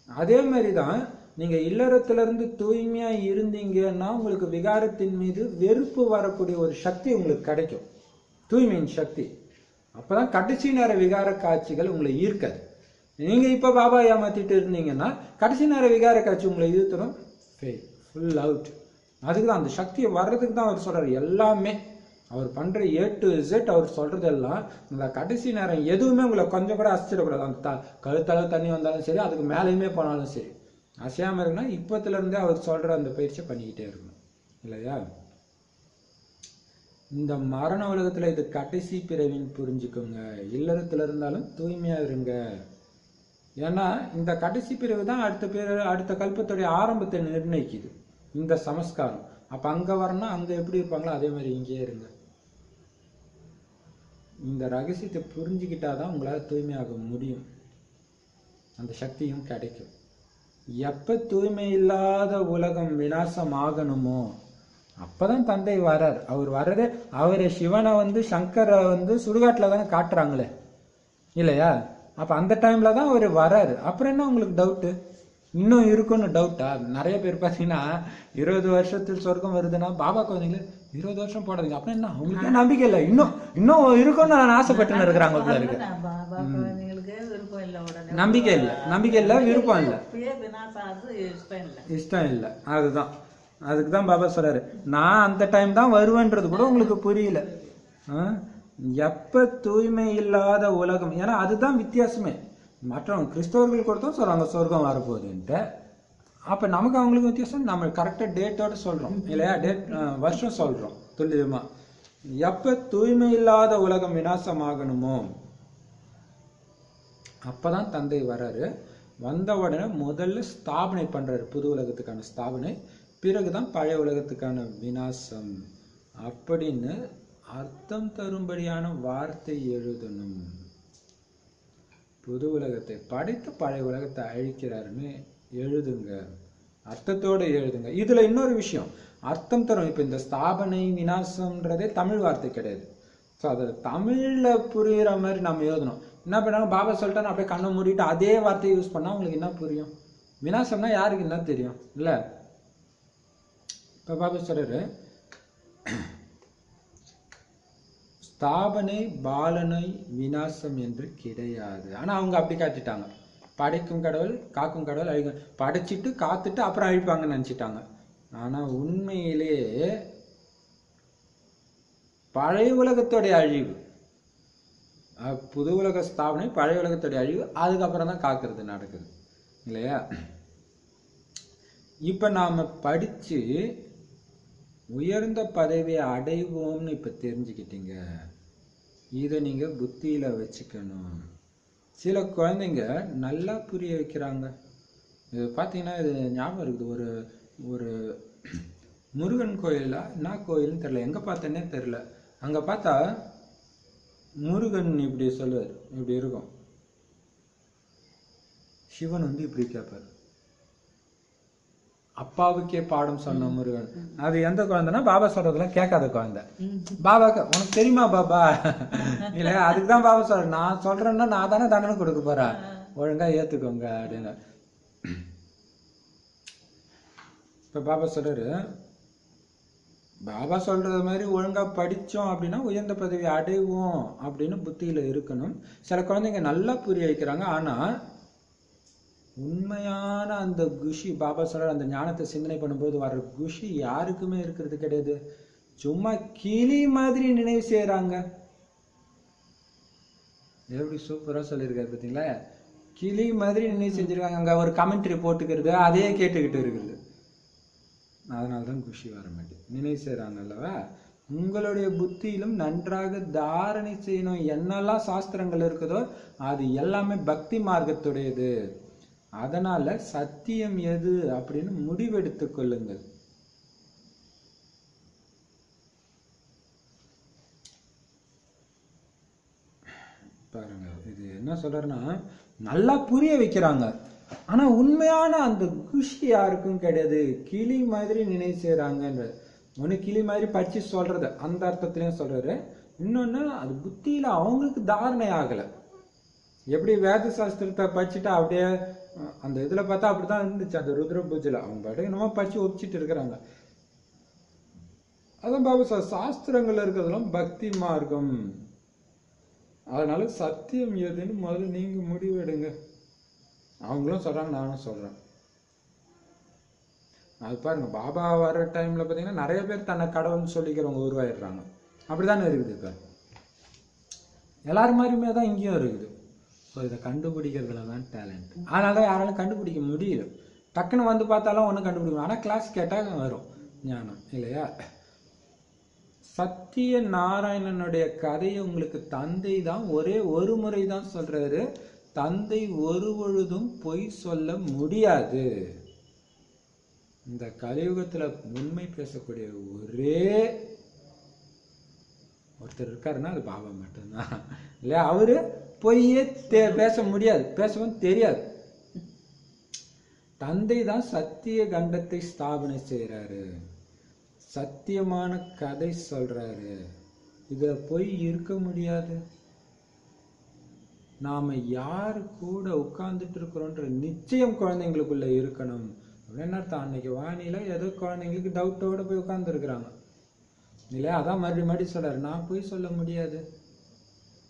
அதே மாதிரிதான் நீங்க இல்லறத்துல இருந்து தூய்மையா இருந்தீங்கன்னா உங்களுக்கு விகாரத்தின் மீது வெறுப்பு வரக்கூடிய ஒரு சக்தி உங்களுக்கு கிடைக்கும், தூய்மையின் சக்தி. அப்பதான் கடைசி நேர விகார காட்சிகள் உங்களை ஈர்க்காது. நீங்க இப்ப பாபா ஏமாத்திட்டு இருந்தீங்கன்னா கடைசி நேர விகார காட்சி உங்களை ஈர்த்துடும், ஃபுல் அவுட். அதுக்குதான் அந்த சக்தியை வர்றதுக்கு தான் அவர் சொல்றாரு. எல்லாமே அவர் பண்ற A to Z அவர் சொல்றதெல்லாம் இந்த கடைசி நேரம் எதுவுமே உங்களை கொஞ்சம் கூட அசைச்சிடக்கூடாது. அந்த கழுத்தளவு தண்ணி வந்தாலும் சரி, அதுக்கு மேலேயுமே போனாலும் சரி, அசையாம இருக்குன்னா இப்பத்துல இருந்தே அவர் சொல்ற அந்த பயிற்சியை பண்ணிக்கிட்டே இருக்கணும் இல்லையா? இந்த மரண உலகத்துல இது கடைசி பிறவின்னு புரிஞ்சுக்கோங்க. இல்லறத்துல இருந்தாலும் தூய்மையா இருங்க. ஏன்னா இந்த கடைசி பிறவி தான் அடுத்த கல்பத்துடைய ஆரம்பத்தை நிர்ணயிக்குது, இந்த சமஸ்காரம். அப்ப அங்க வரணும், அங்க எப்படி இருப்பாங்களோ அதே மாதிரி இங்கே இருங்க. இந்த ரகசியத்தை புரிஞ்சுக்கிட்டாதான் உங்களால தூய்மையாக முடியும், அந்த சக்தியும் கிடைக்கும். எப்ப தூய்மை இல்லாத உலகம் விநாசம் ஆகணுமோ அப்பதான் தந்தை வர்றார். அவர் வர்றதே, அவரை சிவனை சங்கரை சுடுகாட்டுல தானே காட்டுறாங்களே இல்லையா? அப்ப அந்த டைம்ல தான் அவர் வர்றாரு. அப்புறம் என்ன உங்களுக்கு டவுட்டு? இன்னும் இருக்குன்னு டவுட்டா? நிறைய பேர் பார்த்தீங்கன்னா 20 வருஷத்தில் சொர்க்கம் வருதுன்னா பாபா குழந்தைங்களே 20 வருஷம் போடாதீங்க. அப்புறம் என்ன, அவங்களுக்கு நம்பிக்கை இல்லை, இன்னும் இருக்கும்னு நான் ஆசைப்பட்டுன்னு இருக்கிறாங்க. இருக்கு நம்பிக்கை இல்லை, விருப்பம் இல்லை, இஷ்டம் இல்லை. அதுக்குதான் பாபா சொல்றாரு, நான் அந்த டைம் தான் வருவேன்றது கூட உங்களுக்கு புரியல. எப்ப தூய்மை இல்லாத உலகம், ஏன்னா அதுதான் வித்தியாசமே. மற்றவங்க கிறிஸ்தவர்கள் கூட தான் சொல்றாங்க சொர்க்கம் வரப்போகுதுன்ட்டு. அப்ப நமக்கு அவங்களுக்கு வித்தியாசம். நம்ம கரெக்டா டேட்டோட சொல்றோம் இல்லையா? வருஷம் சொல்றோம் துல்லியமா. எப்ப தூய்மை இல்லாத உலகம் விநாசமாகணுமோ அப்பதான் தந்தை வர்றாரு. வந்த உடனே முதல்ல ஸ்தாபனை பண்றாரு, புது உலகத்துக்கான ஸ்தாபனை. பிறகுதான் பழைய உலகத்துக்கான விநாசம் அப்படின்னு அர்த்தம் தரும்படியான வார்த்தை எழுதணும். புது உலகத்தை படைத்து பழைய உலகத்தை அழிக்கிறாருன்னு எழுதுங்க, அர்த்தத்தோடு எழுதுங்க. இதுல இன்னொரு விஷயம், அர்த்தம் தரும். இப்ப இந்த ஸ்தாபனை விநாசம்ன்றதே தமிழ் வார்த்தை கிடையாது. ஸோ அதை தமிழ்ல புரியுற மாதிரி நம்ம எழுதணும். என்ன பண்ணாங்க, பாபா சொல்லிட்டான்னு அப்படியே கண்ணை மூடிட்டு அதே வார்த்தையை யூஸ் பண்ணா உங்களுக்கு என்ன புரியும்? விநாசம்னா யாருக்கு என்ன தெரியும் இல்ல? இப்ப பாபா சொல்றாரு, ஸ்தாபனை பாலனை விநாசம் என்று கிடையாது. ஆனா அவங்க அப்படி காட்டிட்டாங்க, படைக்கும் கடவுள் காக்கும் கடவுள் அழிக்க, படைச்சிட்டு காத்துட்டு அப்புறம் அழிப்பாங்கன்னு நினைச்சிட்டாங்க. ஆனா உண்மையிலே பழைய உலகத்தோடைய அழிவு, புது உலக ஸ்தாபனை, பழைய உலகத்தோடைய அழிவு, அதுக்கப்புறம் தான் காக்கிறது நடக்குது இல்லையா? இப்ப நாம படிச்சு உயர்ந்த பதவியை அடைவோம்னு இப்ப தெரிஞ்சுக்கிட்டீங்க. இதை நீங்க புத்தியில வச்சுக்கணும். சில குழந்தைங்க நல்லா புரிய வைக்கிறாங்க. இது பார்த்தீங்கன்னா இது ஞாபகம் இருக்குது, ஒரு முருகன் கோயிலா என்ன கோயில்னு தெரியல, எங்க பார்த்தேன்னே தெரியல. அங்க பார்த்தா முருகன் இப்படி சொல்லுவார், இப்படி இருக்கும். சிவன் இப்படி கேட்பார். அப்பாவுக்கே பாடம் சொன்ன முருகன். அது எந்த குழந்தைன்னா பாபா சொல்றதெல்லாம் கேட்காத குழந்தை. பாபாக்கு உனக்கு தெரியுமா பாபா இல்லையா? அதுக்குதான் பாபா சொல்ற, நான் சொல்றேன்னா நான் தானே தண்டனை கொடுக்க போறேன், ஒழுங்கா ஏத்துக்கோங்க அப்படின்னு. இப்ப பாபா சொல்றாரு, பாபா சொல்றது மாதிரி ஒழுங்கா படிச்சோம் அப்படின்னா உயர்ந்த பதவி அடைவோம் அப்படின்னு புத்தியில இருக்கணும். சில குழந்தைங்க நல்லா புரிய வைக்கிறாங்க. ஆனா உண்மையான அந்த குஷி, பாபா சொல்ற அந்த ஞானத்தை சிந்தனை பண்ணும்போது வர்ற குஷி யாருக்குமே இருக்கிறது கிடையாது. சும்மா கிளி மாதிரி நினைவு செய்யறாங்க. எப்படி சூப்பரா சொல்லியிருக்காரு பார்த்தீங்களா? கிளி மாதிரி நினைவு செஞ்சிருக்காங்க. அங்க ஒரு கமெண்ட்ரி போட்டுக்கிறது, அதையே கேட்டுக்கிட்டு இருக்குது. அதனாலதான் குஷி வர மாட்டேன். நினைவு செய்யறாங்க அல்லவா? உங்களுடைய புத்தியிலும் நன்றாக தாரணை செய்யணும். என்னெல்லாம் சாஸ்திரங்கள் இருக்குதோ அது எல்லாமே பக்தி மார்க்கத்துடையது. அதனால சத்தியம் எது அப்படின்னு முடிவெடுத்துக் கொள்ளுங்கள். பாருங்க, இது என்ன சொல்றேன்னா நல்லா புரிய வைக்கிறாங்க. ஆனா உண்மையான அந்த குஷி யாருக்கும் கிடையாது. கிளி மாதிரி நினைவு செய்யறாங்கன்ற ஒண்ணு, கிளி மாதிரி படிச்சு சொல்றது அந்த அர்த்தத்திலயும் சொல்றாரு. இன்னொன்னு அது புத்தியில அவங்களுக்கு தாரணை ஆகல. எப்படி வேத சாஸ்திரத்தை படிச்சுட்டா அப்படியே அந்த இதுல பார்த்தா அப்படிதான் இருந்துச்சு. அந்த ருத்ர பூஜையில அவங்க பாட்டு என்னமோ படிச்சு ஒப்பிச்சிட்டு இருக்கிறாங்க. அதான் பாபு சாஸ்திரங்கள்ல இருக்கிறதெல்லாம் பக்தி மார்க்கம். அதனால சத்தியம் எதுன்னு முதல்ல நீங்க முடிவு எடுங்க. அவங்களும் சொல்றாங்க, நானும் சொல்றேன். அது பாருங்க, பாபா வர்ற டைம்ல பாத்தீங்கன்னா நிறைய பேர் தன்னை கடவுள்னு சொல்லிக்கிறவங்க உருவாயிடுறாங்க. அப்படித்தானே இருக்குது. இப்ப எல்லாரும் மாதிரியுமே தான் இங்கேயும் இருக்குது. ஸோ இதை கண்டுபிடிக்கிறதுல தான் டேலண்ட். அதனால தான் யாராலும் கண்டுபிடிக்க முடியல. டக்குன்னு வந்து பார்த்தாலும் ஒன்றும் கண்டுபிடிக்கும். ஆனால் கிளாஸ் கேட்டால் வரும் ஞானம் இல்லையா? சத்திய நாராயணனுடைய கதையை உங்களுக்கு தந்தை தான் ஒரே ஒரு முறை தான் சொல்றாரு. தந்தை ஒரு பொழுதும் பொய் சொல்ல முடியாது. இந்த கலியுகத்துல உண்மை பேசக்கூடிய ஒரே ஒருத்தர் இருக்காருன்னா அது பாபா மட்டும்தான் இல்லையா? அவரு பொய்யே பேச முடியாது, பேசவும் தெரியாது. தந்தை தான் சத்திய கண்டத்தை ஸ்தாபனை செய்யறாரு, சத்தியமான கதை சொல்றாரு. இதுல பொய் இருக்க முடியாது. நாம யாரு கூட உட்கார்ந்துட்டு இருக்கிறோன்ற நிச்சயம் குழந்தைங்களுக்குள்ள இருக்கணும். அப்படின்னு அர்த்தம். அன்னைக்கு வானிலை ஏதோ குழந்தைங்களுக்கு டவுட்டோட போய் உட்கார்ந்து இருக்கிறாங்க இல்லையா? அதான் மறுபடியும் சொல்றாரு, நான் போய் சொல்ல முடியாது.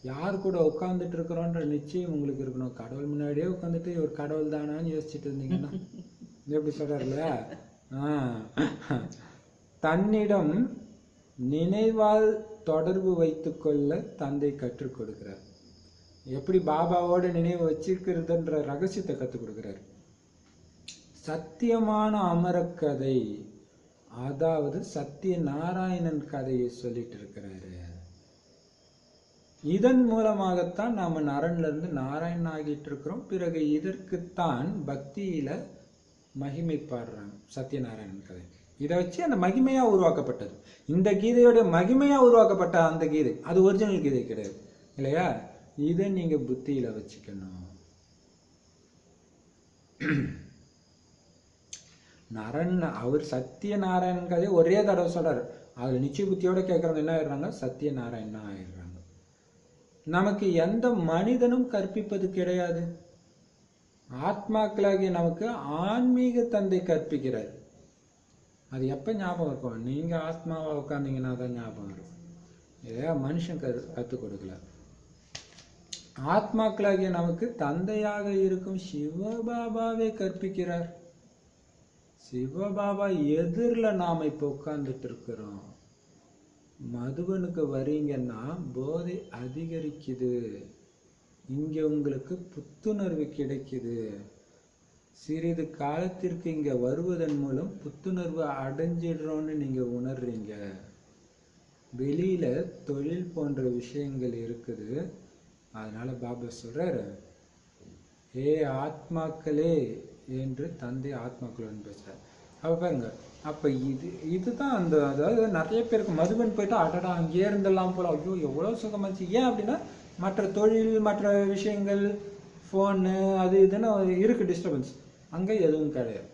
யார் கூட உட்கார்ந்துட்டு இருக்கிறோன்ற நிச்சயம் உங்களுக்கு இருக்கணும். கடவுள் முன்னாடியே உட்காந்துட்டு ஒரு கடவுள் தானான்னு யோசிச்சுட்டு இருந்தீங்கன்னா எப்படி சொல்றாரு இல்லையா? தன்னிடம் நினைவால் தொடர்பு வைத்துக் கொள்ள தந்தை கற்றுக் கொடுக்கிறார். எப்படி பாபாவோட நினைவு வச்சிருக்கிறதுன்ற ரகசியத்தை கற்றுக் கொடுக்கிறார். சத்தியமான அமரக்கதை, அதாவது சத்திய நாராயணன் கதையை சொல்லிட்டு இருக்கிறாரு. இதன் மூலமாகத்தான் நாம நரன்ல இருந்து நாராயணன் ஆகிட்டு இருக்கிறோம். பிறகு இதற்குத்தான் பக்தியில மகிமை பாடுறாங்க சத்யநாராயணன் கதை. இதை வச்சு அந்த மகிமையா உருவாக்கப்பட்டது. இந்த கீதையோட மகிமையா உருவாக்கப்பட்ட அந்த கீதை அது ஒரிஜினல் கீதை கிடையாது இல்லையா? இதை நீங்க புத்தியில வச்சுக்கணும். நரன் அவர் சத்யநாராயணன் கதையை ஒரே தடவை சொல்றாரு. அதுல நிச்சய புத்தியோட கேட்கறவங்க என்ன ஆயிடுறாங்க? சத்யநாராயணா ஆயிடுறாங்க. நமக்கு எந்த மனிதனும் கற்பிப்பது கிடையாது. ஆத்மாக்களாகிய நமக்கு ஆன்மீக தந்தை கற்பிக்கிறார். அது எப்ப ஞாபகம் இருக்கும்? நீங்க ஆத்மாவா உட்கார்ந்தீங்கன்னா தான் ஞாபகம் இருக்கும். ஏதோ மனுஷன் கற்றுக் கொடுக்கல. ஆத்மாக்களாகிய நமக்கு தந்தையாக இருக்கும் சிவபாபாவே கற்பிக்கிறார். சிவபாபா எதிரில நாம இப்ப உட்கார்ந்துட்டு இருக்கிறோம். மதுவனுக்கு வரீங்கன்னா போதை அதிகரிக்குது, இங்க உங்களுக்கு புத்துணர்வு கிடைக்குது. சிறிது காலத்திற்கு இங்க வருவதன் மூலம் புத்துணர்வு அடைஞ்சிடுறோன்னு நீங்க உணர்றீங்க. வெளியில தொழில் போன்ற விஷயங்கள் இருக்குது. அதனால பாபா சொல்றாரு, ஏ ஆத்மாக்களே என்று தந்தை ஆத்மாக்கள் பேசுறாரு. அப்ப பாருங்க, அப்ப இதுதான் அந்த, அதாவது நிறைய பேருக்கு மதுபன் போயிட்டா அடடா அங்கேயே இருந்தெல்லாம் போல, ஐயோ எவ்வளவு சுகமாச்சு. ஏன் அப்படின்னா மற்ற தொழில் மற்ற விஷயங்கள் ஃபோனு அது இதுன்னு இருக்கு டிஸ்டர்பன்ஸ். அங்க எதுவும் கிடையாது.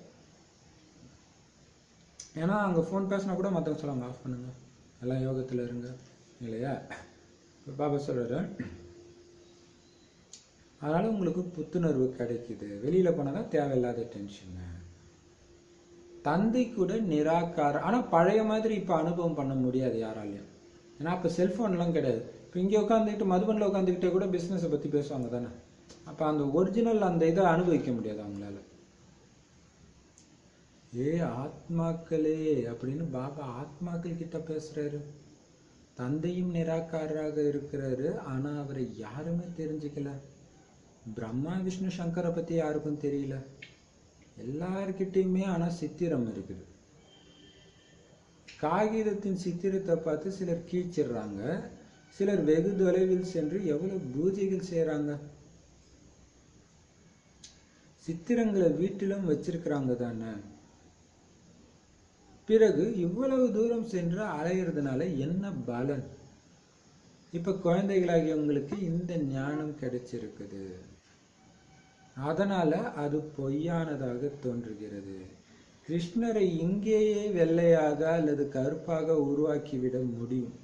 ஏன்னா அங்க ஃபோன் பேசினா கூட மற்றவங்க சொல்லுவாங்க ஆஃப் பண்ணுங்க, எல்லாம் யோகத்துல இருங்க இல்லையா? பாபா சொல்றாரு, அதனால உங்களுக்கு புத்துணர்வு கிடைக்குது. வெளியில போனாதான் தேவையில்லாத டென்ஷன். தந்தை கூட நிராகாரம். ஆனா பழைய மாதிரி இப்ப அனுபவம் பண்ண முடியாது யாராலையும். ஏன்னா அப்ப செல்போன்லாம் கிடையாது. இப்ப இங்க உட்காந்துக்கிட்டு மதுபன்ல உட்காந்துக்கிட்டே கூட பிசினஸை பத்தி பேசுவாங்க தானே. அப்ப அந்த ஒரிஜினல் அந்த இதை அனுபவிக்க முடியாது அவங்களால. ஏ ஆத்மாக்களே அப்படின்னு பாபா ஆத்மாக்கள் கிட்ட பேசுறாரு. தந்தையும் நிராகாராக இருக்கிறாரு. ஆனா அவரை யாருமே தெரிஞ்சுக்கல. பிரம்மா விஷ்ணு சங்கரை பத்தி யாருக்கும் தெரியல. எல்லார்கிட்டையுமே ஆனா சித்திரம் இருக்குது. காகிதத்தின் சித்திரத்தை பார்த்து சிலர் கீழ்ச்சிடுறாங்க. சிலர் வெகு தொலைவில் சென்று எவ்வளவு பூஜைகள் செய்யறாங்க. சித்திரங்களை வீட்டிலும் வச்சிருக்கிறாங்க தானே. பிறகு இவ்வளவு தூரம் சென்று அலையிறதுனால என்ன பலன்? இப்ப குழந்தைகளாகியவங்களுக்கு இந்த ஞானம் கிடைச்சிருக்குது. அதனால அது பொய்யானதாக தோன்றுகிறது. கிருஷ்ணரை இங்கேயே வெள்ளையாக அல்லது கருப்பாக உருவாக்கிவிட முடியும்.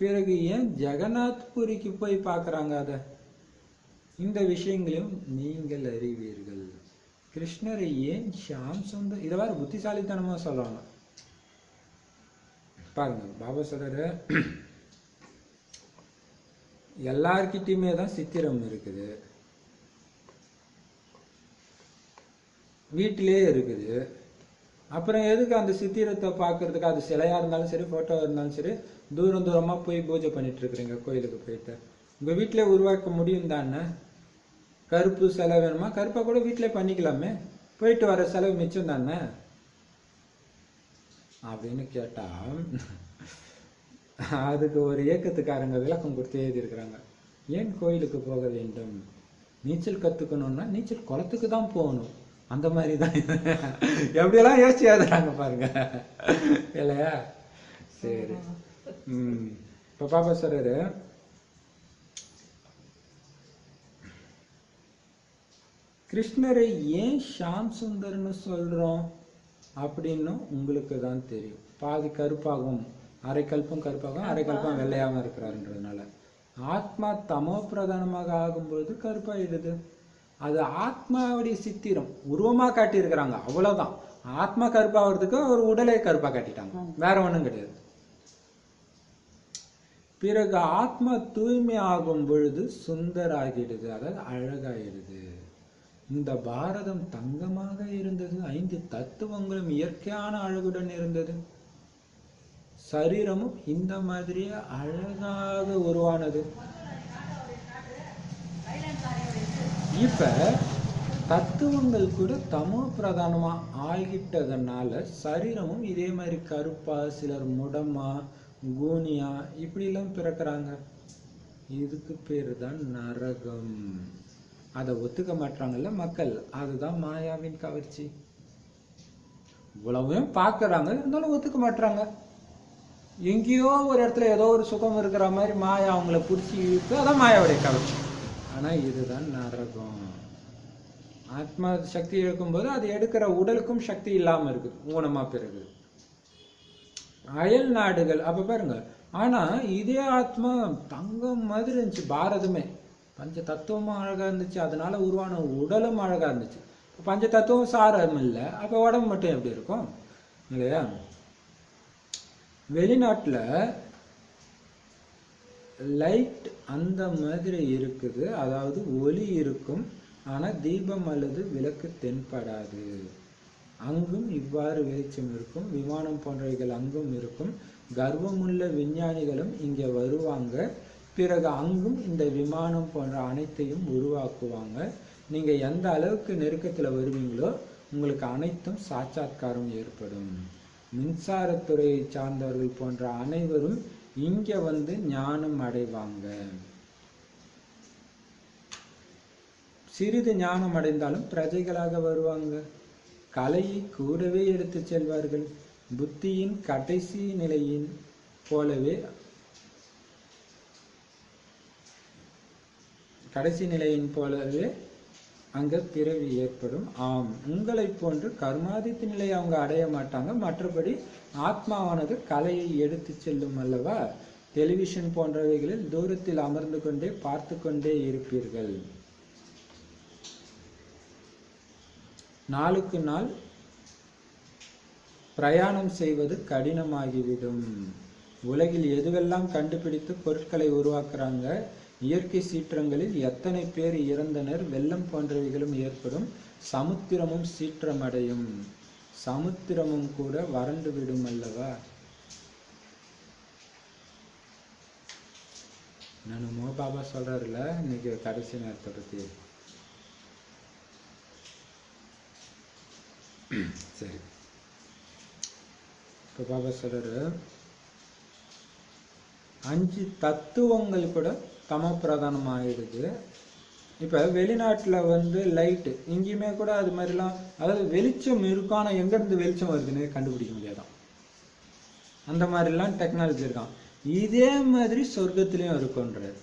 பிறகு ஏன் ஜெகநாத் புரிக்கு போய் பார்க்கறாங்க? அத இந்த விஷயங்களையும் நீங்கள் அறிவீர்கள். கிருஷ்ணரை ஏன் ஷியாம் சுந்தர், இதை வேற புத்திசாலித்தனமா சொல்றாங்க பாருங்க. பாபா சொல்றாரு, எல்லார்கிட்டயுமே தான் சித்திரம் இருக்குது, வீட்டிலே இருக்குது. அப்புறம் எதுக்கு அந்த சித்திரத்தை பார்க்கறதுக்கு, அது சிலையா இருந்தாலும் சரி போட்டோ இருந்தாலும் சரி, தூரம் தூரமா போய் பூஜை பண்ணிட்டு இருக்கிறீங்க கோயிலுக்கு போயிட்டு? உங்க வீட்டிலே உருவாக்க முடியும் தானே? கருப்பு செலவு வேணுமா, கருப்பா கூட வீட்டிலே பண்ணிக்கலாமே, போயிட்டு வர செலவு மிச்சம் தானே அப்படின்னு கேட்டா, அதுக்கு ஒரு இயக்கத்துக்காரங்க விளக்கம் கொடுத்து எழுதியிருக்கிறாங்க. ஏன் கோயிலுக்கு போக வேண்டும்? நீச்சல் கத்துக்கணும்னா நீச்சல் குளத்துக்கு தான் போகணும், அந்த மாதிரி தான். எப்படியெல்லாம் யோசிச்சு எழுதுறாங்க பாருங்க, இல்லையா? சரி. இப்ப பாப்பா சொல்றாரு, கிருஷ்ணரை ஏன் ஷாம் சுந்தர்னு சொல்றோம் அப்படின்னு உங்களுக்கு தான் தெரியும். பாதி கருப்பாகும், அரை கல்பம் கருப்பாகும், அரை கல்பம் வெள்ளையாகவும் இருக்கிறாருன்றதுனால. ஆத்மா தமோ பிரதானமாக ஆகும்பொழுது கருப்பாயிடுது. அது ஆத்மாவுடைய சித்திரம், உருவமா காட்டி இருக்கிறாங்க, அவ்வளவுதான். ஆத்மா கருப்பாகிறதுக்கு ஒரு உடலை கருப்பா காட்டிட்டாங்க, வேற ஒண்ணும் கிடையாது. பிறகு ஆத்மா தூய்மை ஆகும் பொழுது சுந்தராகிடுது, அதாவது அழகாயிடுது. இந்த பாரதம் தங்கமாக இருந்தது, 5 தத்துவங்களும் இயற்கையான அழகுடன் இருந்தது, சரீரமும் இந்த மாதிரியே அழகாக உருவானது. இப்ப தத்துவங்கள் கூட தமோ பிரதானமா ஆகிட்டதுனால சரீரமும் இதே மாதிரி கருப்பா, சிலர் முடமா, கூனியா இப்படி எல்லாம் பிறக்கிறாங்க. இதுக்கு பேரு தான் நரகம். அதை ஒத்துக்க மாட்டாங்கல்ல மக்கள், அதுதான் மாயாவின் கவர்ச்சி. இவ்வளவையும் பார்க்கறாங்க, இருந்தாலும் ஒத்துக்க மாட்டாங்க. எங்கேயோ ஒரு இடத்துல ஏதோ ஒரு சுகம் இருக்கிற மாதிரி மாயா அவங்கள பிடிச்சி இழுத்து, அதான் மாயாவுடைய கவர்ச்சி. ஆனா இதுதான் நரகம். ஆத்மா சக்தி இழக்கும்போது அது எடுக்கிற உடலுக்கும் சக்தி இல்லாம இருக்குது, ஊனமா பிறகு. அயல் நாடுகள் அப்ப பாருங்க. ஆனா இதே ஆத்மா தங்கம் மாதிரி இருந்துச்சு, பாரதமே பஞ்ச தத்துவமும் அழகா இருந்துச்சு, அதனால உருவான உடலும் அழகா இருந்துச்சு. பஞ்ச தத்துவம் சாரம் இல்லை, அப்ப உடம்பு மட்டும் எப்படி இருக்கும், இல்லையா? வெளிநாட்டுல லைட் அந்த மாதிரி இருக்குது, அதாவது ஒளி இருக்கும், ஆனா தீபம் அல்லது விளக்கு தென்படாது. அங்கும் இவ்வாறு வெளிச்சம் இருக்கும், விமானம் போன்றவைகள் அங்கும் இருக்கும். கர்வமுள்ள விஞ்ஞானிகளும் இங்க வருவாங்க, பிறகு அங்கும் இந்த விமானம் போன்ற அனைத்தையும் உருவாக்குவாங்க. நீங்க எந்த அளவுக்கு நெருக்கத்துல வருவீங்களோ உங்களுக்கு அனைத்தும் சாட்சாத்காரம் ஏற்படும். மின்சாரத்துறையை சார்ந்தவர்கள் போன்ற அனைவரும் இங்க வந்து ஞானம் அடைவாங்க. சிறிது ஞானம் அடைந்தாலும் பிரஜைகளாக வருவாங்க. கலையை கூடவே எடுத்து செல்வார்கள். புத்தியின் கடைசி நிலையின் போலவே அங்க பிறவி ஏற்படும். ஆம், உங்களை போன்று கர்மாதித்த நிலையை அவங்க அடைய மாட்டாங்க. மற்றபடி ஆத்மாவானது கலையை எடுத்து செல்லும் அல்லவா. டெலிவிஷன் போன்றவைகளில் தூரத்தில் அமர்ந்து கொண்டே பார்த்து கொண்டே இருப்பீர்கள். நாளுக்கு நாள் பிரயாணம் செய்வது கடினமாகிவிடும். உலகில் எதுவெல்லாம் கண்டுபிடித்து பொருட்களை உருவாக்குறாங்க, இயற்கை சீற்றங்களில் எத்தனை பேர் இறந்தனர், வெள்ளம் போன்றவைகளும் ஏற்படும். சமுத்திரமும் சீற்றமடையும், சமுத்திரமும் கூட வறண்டு விடும் அல்லவா. நானுமோ பாபா சொல்றாருல இன்னைக்கு கடைசி நேரத்தை பத்தி. சரி, இப்ப பாபா சொல்றாரு 5 தத்துவங்கள் கூட தமோ பிரதானம் ஆயிடுது. இப்ப வெளிநாட்டுல வந்து லைட்டு இங்கேயுமே கூட அது மாதிரிலாம், அதாவது வெளிச்சம் இருக்கும், ஆனா எங்க இருந்து வெளிச்சம் வருதுன்னு கண்டுபிடிக்க முடியாதான், அந்த மாதிரிலாம் டெக்னாலஜி இருக்கான். இதே மாதிரி சொர்க்கத்திலையும் இருக்குன்றாரு.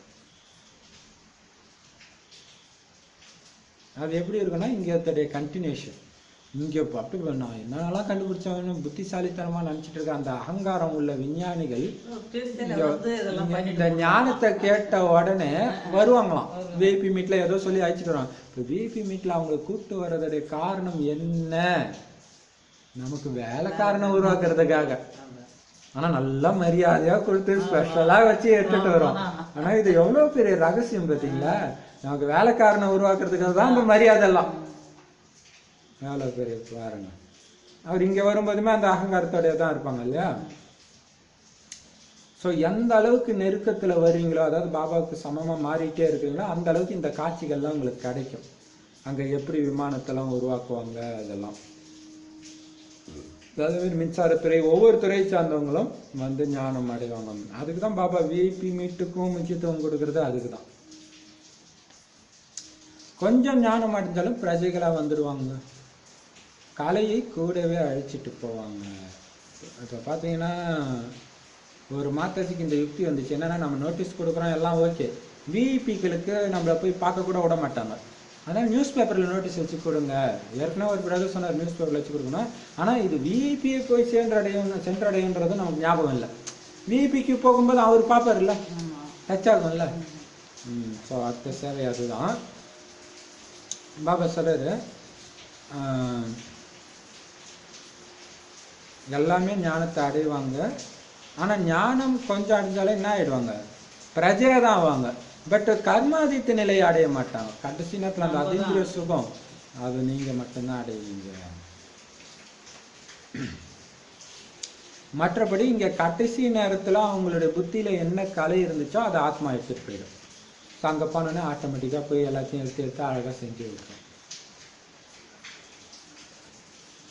அது எப்படி இருக்குன்னா இங்க கண்டினியூஷன். இங்க அப்படி நான் என்னென்னலாம் கண்டுபிடிச்சவன்னு புத்திசாலித்தனமா நினைச்சிட்டு இருக்க அந்த அகங்காரம் உள்ள விஞ்ஞானிகள் இந்த ஞானத்தை கேட்ட உடனே வருவாங்களாம். விஐபி மீட்ல ஏதோ சொல்லி அழைச்சிட்டு வருவாங்க. இப்போ விஐபி மீட்ல அவங்களை கூப்பிட்டு வர்றதுடைய காரணம் என்ன? நமக்கு வேலைக்காரனை உருவாக்குறதுக்காக. ஆனா நல்லா மரியாதையா கொடுத்து ஸ்பெஷலா வச்சு எடுத்துட்டு வரோம். ஆனா இது எவ்வளவு பெரிய ரகசியம் பார்த்தீங்களா? நமக்கு வேலைக்காரனை உருவாக்குறதுக்காக தான் இந்த மரியாதை எல்லாம். எவ்வளவு பெரிய பாருங்க. அவர் இங்க வரும்போதுமே அந்த அகங்காரத்தோடய தான் இருப்பாங்க இல்லையா? ஸோ எந்த அளவுக்கு நெருக்கத்துல வருவீங்களோ, அதாவது பாபாவுக்கு சமமா மாறிட்டே இருக்கீங்களோ, அந்த அளவுக்கு இந்த காட்சிகள்லாம் உங்களுக்கு கிடைக்கும். அங்க எப்படி விமானத்தெல்லாம் உருவாக்குவாங்க அதெல்லாம். அதாவது மின்சாரத்துறை ஒவ்வொரு துறையை சார்ந்தவங்களும் வந்து ஞானம் அடைவாங்க. அதுக்கு தான் பாபா விஐபி மீட்டுக்கும் முக்கியத்துவம் கொடுக்கறது. அதுக்கு தான் கொஞ்சம் ஞானம் அடைஞ்சாலும் பிரஜைகளா வந்துடுவாங்க. கலையை கூடவே அழைச்சிட்டு போவாங்க. இப்போ பார்த்தீங்கன்னா ஒரு மாதத்துக்கு இந்த யுக்தி வந்துச்சு. என்னன்னா, நம்ம நோட்டீஸ் கொடுக்குறோம் எல்லாம் ஓகே, விஐபிக்களுக்கு நம்மளை போய் பார்க்க கூட விட மாட்டாங்க. ஆனால் நியூஸ் பேப்பரில் நோட்டீஸ் வச்சு கொடுங்க. ஏற்கனவே ஒரு பிரதர் சொன்னார் நியூஸ் பேப்பரில் வச்சு கொடுக்கணும். ஆனால் இது விஐபியை போய் சென்றடையுன்றது நமக்கு ஞாபகம் இல்லை. விஐபிக்கு போகும்போது அவர் பார்ப்பார் இல்லை, டச் ஆகும்ல. ஸோ அடுத்த சேவை அதுதான். பாபா சொல்றாரு, எல்லாமே ஞானத்தை அடைவாங்க. ஆனா ஞானம் கொஞ்சம் அடைஞ்சாலே என்ன ஆயிடுவாங்க? பிரஜையா தான் ஆவாங்க. பட் கர்மாதித்த நிலையை அடைய மாட்டாங்க. கடைசி நேரத்துல அந்த அதீந்திரிய சுகம் அது நீங்க மட்டும்தான் அடைவீங்க. மற்றபடி இங்க கடைசி நேரத்துல அவங்களுடைய புத்தியில என்ன கலை இருந்துச்சோ அதை ஆத்மா எடுத்துட்டு போயிடும். அங்க போனோன்னே ஆட்டோமேட்டிக்கா போய் எல்லாத்தையும் எடுத்து அழகா செஞ்சு விட்டுரும்.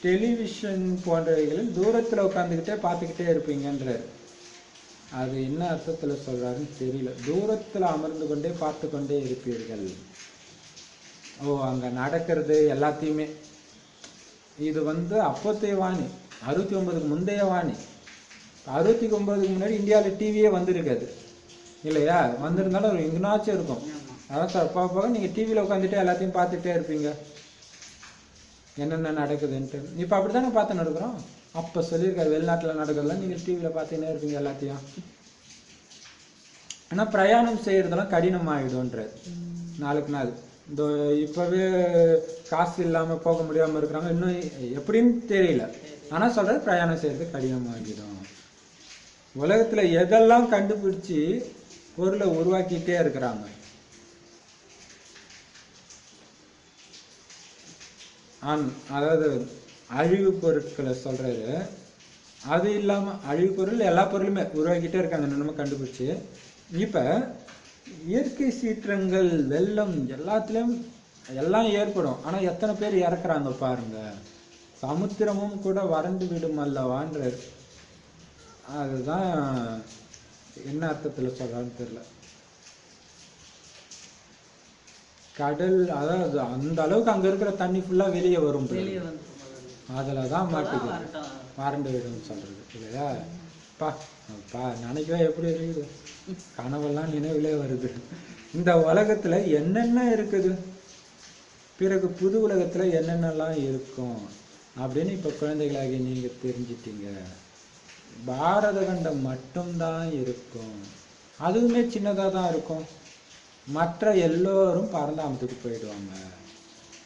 டெலிவிஷன் போன்றவைகளில் தூரத்தில் உட்காந்துக்கிட்டே பார்த்துக்கிட்டே இருப்பீங்கன்றார். அது என்ன அர்த்தத்தில் சொல்றாருன்னு தெரியல. தூரத்தில் அமர்ந்து கொண்டே பார்த்து கொண்டே இருப்பீர்கள். ஓ, அங்கே நடக்கிறது எல்லாத்தையுமே. இது வந்து அப்போத்தைய வாணி, 69க்கு முந்தைய வாணி. 69க்கு முன்னாடி இந்தியாவில் டிவியே வந்திருக்காது இல்லையா? வந்திருந்தாலும் ஒரு எங்கனாச்சும் இருக்கும். அதான் சார் போக நீங்கள் டிவியில் உட்காந்துட்டு எல்லாத்தையும் பார்த்துட்டே இருப்பீங்க என்னென்ன நடக்குதுன்ட்டு. இப்போ அப்படி தானே பார்த்து நடக்கிறோம். அப்போ சொல்லியிருக்காரு வெளிநாட்டில் நடக்கிறதுலாம் நீங்கள் டிவியில் பார்த்துன்னே இருப்பீங்க எல்லாத்தையும். ஆனால் பிரயாணம் செய்யறதெல்லாம் கடினமாகிடும்ன்றார் நாளுக்கு நாள். இந்த இப்போவே காசு இல்லாமல் போக முடியாமல் இருக்கிறாங்க, இன்னும் எப்படின்னு தெரியல. ஆனால் சொல்கிறது பிரயாணம் செய்யறது கடினமாகிடும். உலகத்தில் எதெல்லாம் கண்டுபிடிச்சி பொருளை உருவாக்கிட்டே இருக்கிறாங்க. அதாவது அழிவு பொருட்களை சொல்றாரு. அது இல்லாம அழிவு பொருள் எல்லா பொருளுமே உருவாக்கிட்டே இருக்காங்க நம்ம கண்டுபிடிச்சு. இப்ப இயற்கை சீற்றங்கள், வெள்ளம் எல்லாத்துலயும் எல்லாம் ஏற்படும். ஆனா எத்தனை பேர் இறக்குறாங்க பாருங்க. சமுத்திரமும் கூட வறண்டு விடும் அல்லவான்றாரு. அதுதான் என்ன அர்த்தத்துல சொல்றான்னு தெரியல. கடல், அதாவது அந்த அளவுக்கு அங்க இருக்கிற தண்ணி ஃபுல்லா வெளியே வரும், அதுலதான் மாட்டிக்குது, வறண்டு விடும் சொல்றது இல்லையா? நினைக்கவே எப்படி இருக்குது, கனவெல்லாம் நினைவுலே வருது. இந்த உலகத்துல என்னென்ன இருக்குது, பிறகு புது உலகத்துல என்னென்னலாம் இருக்கும் அப்படின்னு இப்ப குழந்தைகளாகி நீங்க தெரிஞ்சிட்டீங்க. பாரத கண்டம் மட்டும்தான் இருக்கும், அதுவுமே சின்னதா தான் இருக்கும். மற்ற எல்லோரும் பரந்தாமத்துக்கு போயிடுவாங்க.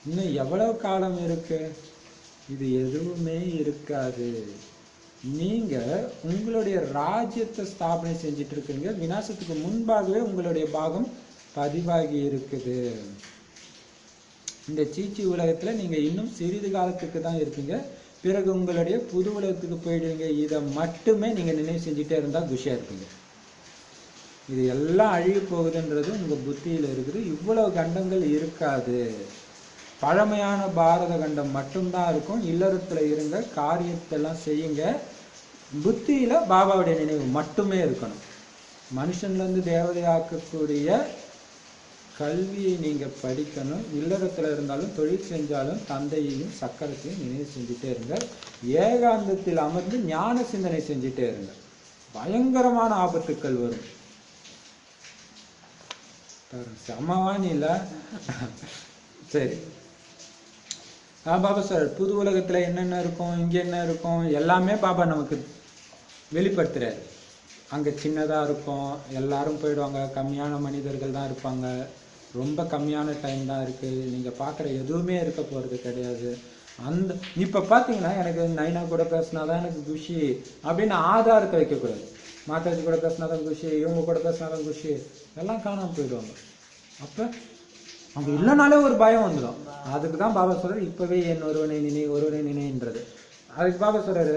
இன்னும் எவ்வளவு காலம் இருக்கு? இது எதுவுமே இருக்காது. நீங்க உங்களுடைய ராஜ்யத்தை ஸ்தாபனை செஞ்சுட்டு இருக்கீங்க. விநாசத்துக்கு முன்பாகவே உங்களுடைய பாகம் பதிவாகி இருக்குது. இந்த சீச்சி உலகத்துல நீங்க இன்னும் சிறிது காலத்துக்கு தான் இருப்பீங்க. பிறகு உங்களுடைய புது உலகத்துக்கு போயிடுவீங்க. இதை மட்டுமே நீங்க நினைவு செஞ்சுட்டே இருந்தா குஷியா இருப்பீங்க. இது எல்லாம் அழிய போகுதுன்றது உங்க புத்தியில இருக்குது. இவ்வளவு கண்டங்கள் இருக்காது. பழமையான பாரத கண்டம் மட்டும்தான் இருக்கும். இல்லறத்துல இருங்க, காரியத்தெல்லாம் செய்யுங்க. புத்தியில பாபாவுடைய நினைவு மட்டுமே இருக்கணும். மனுஷன்ல இருந்து தேவதையாக்கக்கூடிய கல்வியை நீங்க படிக்கணும். இல்லறத்துல இருந்தாலும் தொழில் செஞ்சாலும் தந்தையையும் சக்கரத்தையும் நினைவு செஞ்சுட்டே இருங்க. ஏகாந்தத்தில் அமர்ந்து ஞான சிந்தனை செஞ்சுட்டே இருங்க. பயங்கரமான ஆபத்துக்கள் வரும். செம்மவானி இல்ல? சரி, பாபா சார் புது உலகத்துல என்னென்ன இருக்கும், இங்க என்ன இருக்கும், எல்லாமே பாபா நமக்கு வெளிப்படுத்துறாரு. அங்க சின்னதா இருக்கும், எல்லாரும் போயிடுவாங்க, கம்மியான மனிதர்கள் தான் இருப்பாங்க, ரொம்ப கம்மியான டைம் தான் இருக்கு, நீங்க பாக்குற எதுவுமே இருக்க போறது கிடையாது. அந்த இப்ப பாத்தீங்கன்னா எனக்கு நைனா கூட பேசினாதான் எனக்கு குஷி அப்படின்னு ஆதாரத்தை வைக்கக்கூடாது. மாதாஜி கூட பேசினாதான் குஷி, இவங்க கூட பேசினாதான் குஷி, எல்லாம் காணாம போயிடுவாங்க. அப்ப அங்க இல்லைனாலே ஒரு பயம் வந்துடும். அதுக்கு தான் பாபா சொல்றாரு இப்பவே என் ஒருவனை நினைன்றது. அதுக்கு பாபா சொல்றாரு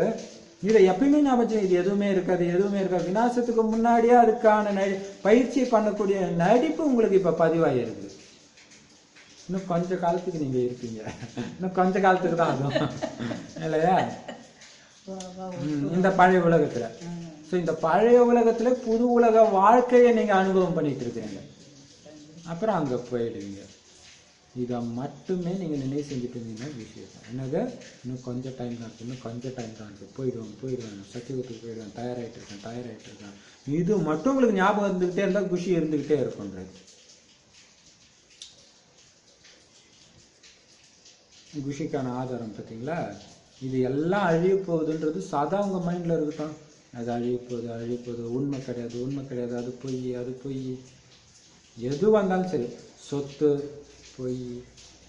இதை எப்பயுமே ஞாபகம், இது எதுவுமே இருக்காது, எதுவுமே இருக்காது. விநாசத்துக்கு முன்னாடியே அதுக்கான பயிற்சி பண்ணக்கூடிய நடிப்பு உங்களுக்கு இப்ப பதிவாயிருக்கு. இன்னும் கொஞ்ச காலத்துக்கு நீங்க இருப்பீங்க, இன்னும் கொஞ்ச காலத்துக்கு தான் அதுவும் இல்லையா இந்த பழைய உலகத்துல. சோ இந்த பழைய உலகத்துல புது உலக வாழ்க்கையை நீங்க அனுபவம் பண்ணிட்டு இருக்கீங்க. அப்புறம் அங்க போயிடுவீங்க. இதை மட்டுமே நீங்க நினைவு செஞ்சுட்டு இருந்தீங்கன்னா விஷயம் என்னது, இன்னும் கொஞ்சம் டைம் தான் இருக்கு, இன்னும் கொஞ்சம் டைம் தான் இருக்கு, போயிடுவேன் சத்தியத்துக்கு போயிடுவேன், தயாராகிட்டு இருக்கேன். இது மட்டும் உங்களுக்கு ஞாபகம் இருந்துகிட்டே இருந்தா குஷி இருந்துகிட்டே இருக்கும்ன்றது. குஷிக்கான ஆதாரம் பார்த்தீங்களா? இது எல்லாம் அழிய போகுதுன்றது சதா உங்க மைண்ட்ல இருக்கட்டும். அது அழிய போகுது, உண்மை கிடையாது, அது பொய். எது வந்தாலும் சரி, சொத்து பொய்,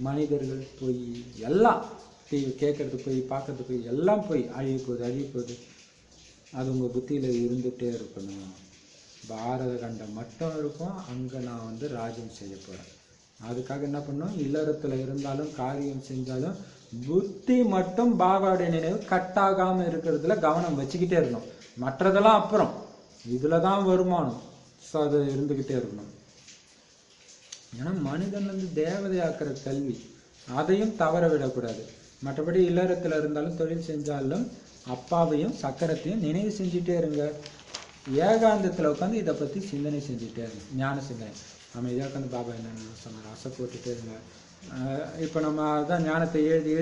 மனிதர்கள் பொய், எல்லாம் டிவி கேட்கறது பொய், பார்க்கறது பொய், எல்லாம் பொய், அழிய போகுது. அது உங்க புத்தியில இருந்துகிட்டே இருக்கணும். பாரத கண்டம் மட்டும் இருக்கும், அங்க நான் ராஜ்யம் செய்ய போறேன். அதுக்காக என்ன பண்ணணும், இல்லறத்துல இருந்தாலும் காரியம் செஞ்சாலும் புத்தி மட்டும் பாபாவுடைய நினைவு கட்டாகாம இருக்கிறதுல கவனம் வச்சுக்கிட்டே இருக்கணும். மற்றதெல்லாம் அப்புறம், இதுலதான் வருமானம். ஸோ அது இருந்துகிட்டே இருக்கணும். ஏன்னா மனிதன் தேவதையாக்குற கல்வி, அதையும் தவற விடக்கூடாது. மற்றபடி இல்லறத்துல இருந்தாலும் தொழில் செஞ்சாலும் அப்பாவையும் சக்கரத்தையும் நினைவு செஞ்சுட்டே இருங்க. ஏகாந்தத்துல உட்காந்து இதை பத்தி சிந்தனை செஞ்சுட்டே இருங்க. ஞான சிந்தனை அமைதியாக உட்காந்து பாபா என்னென்ன சொன்னார் ஆசை போட்டுட்டே இருங்க. இப்போ நம்ம அதான் ஞானத்தை எழுதி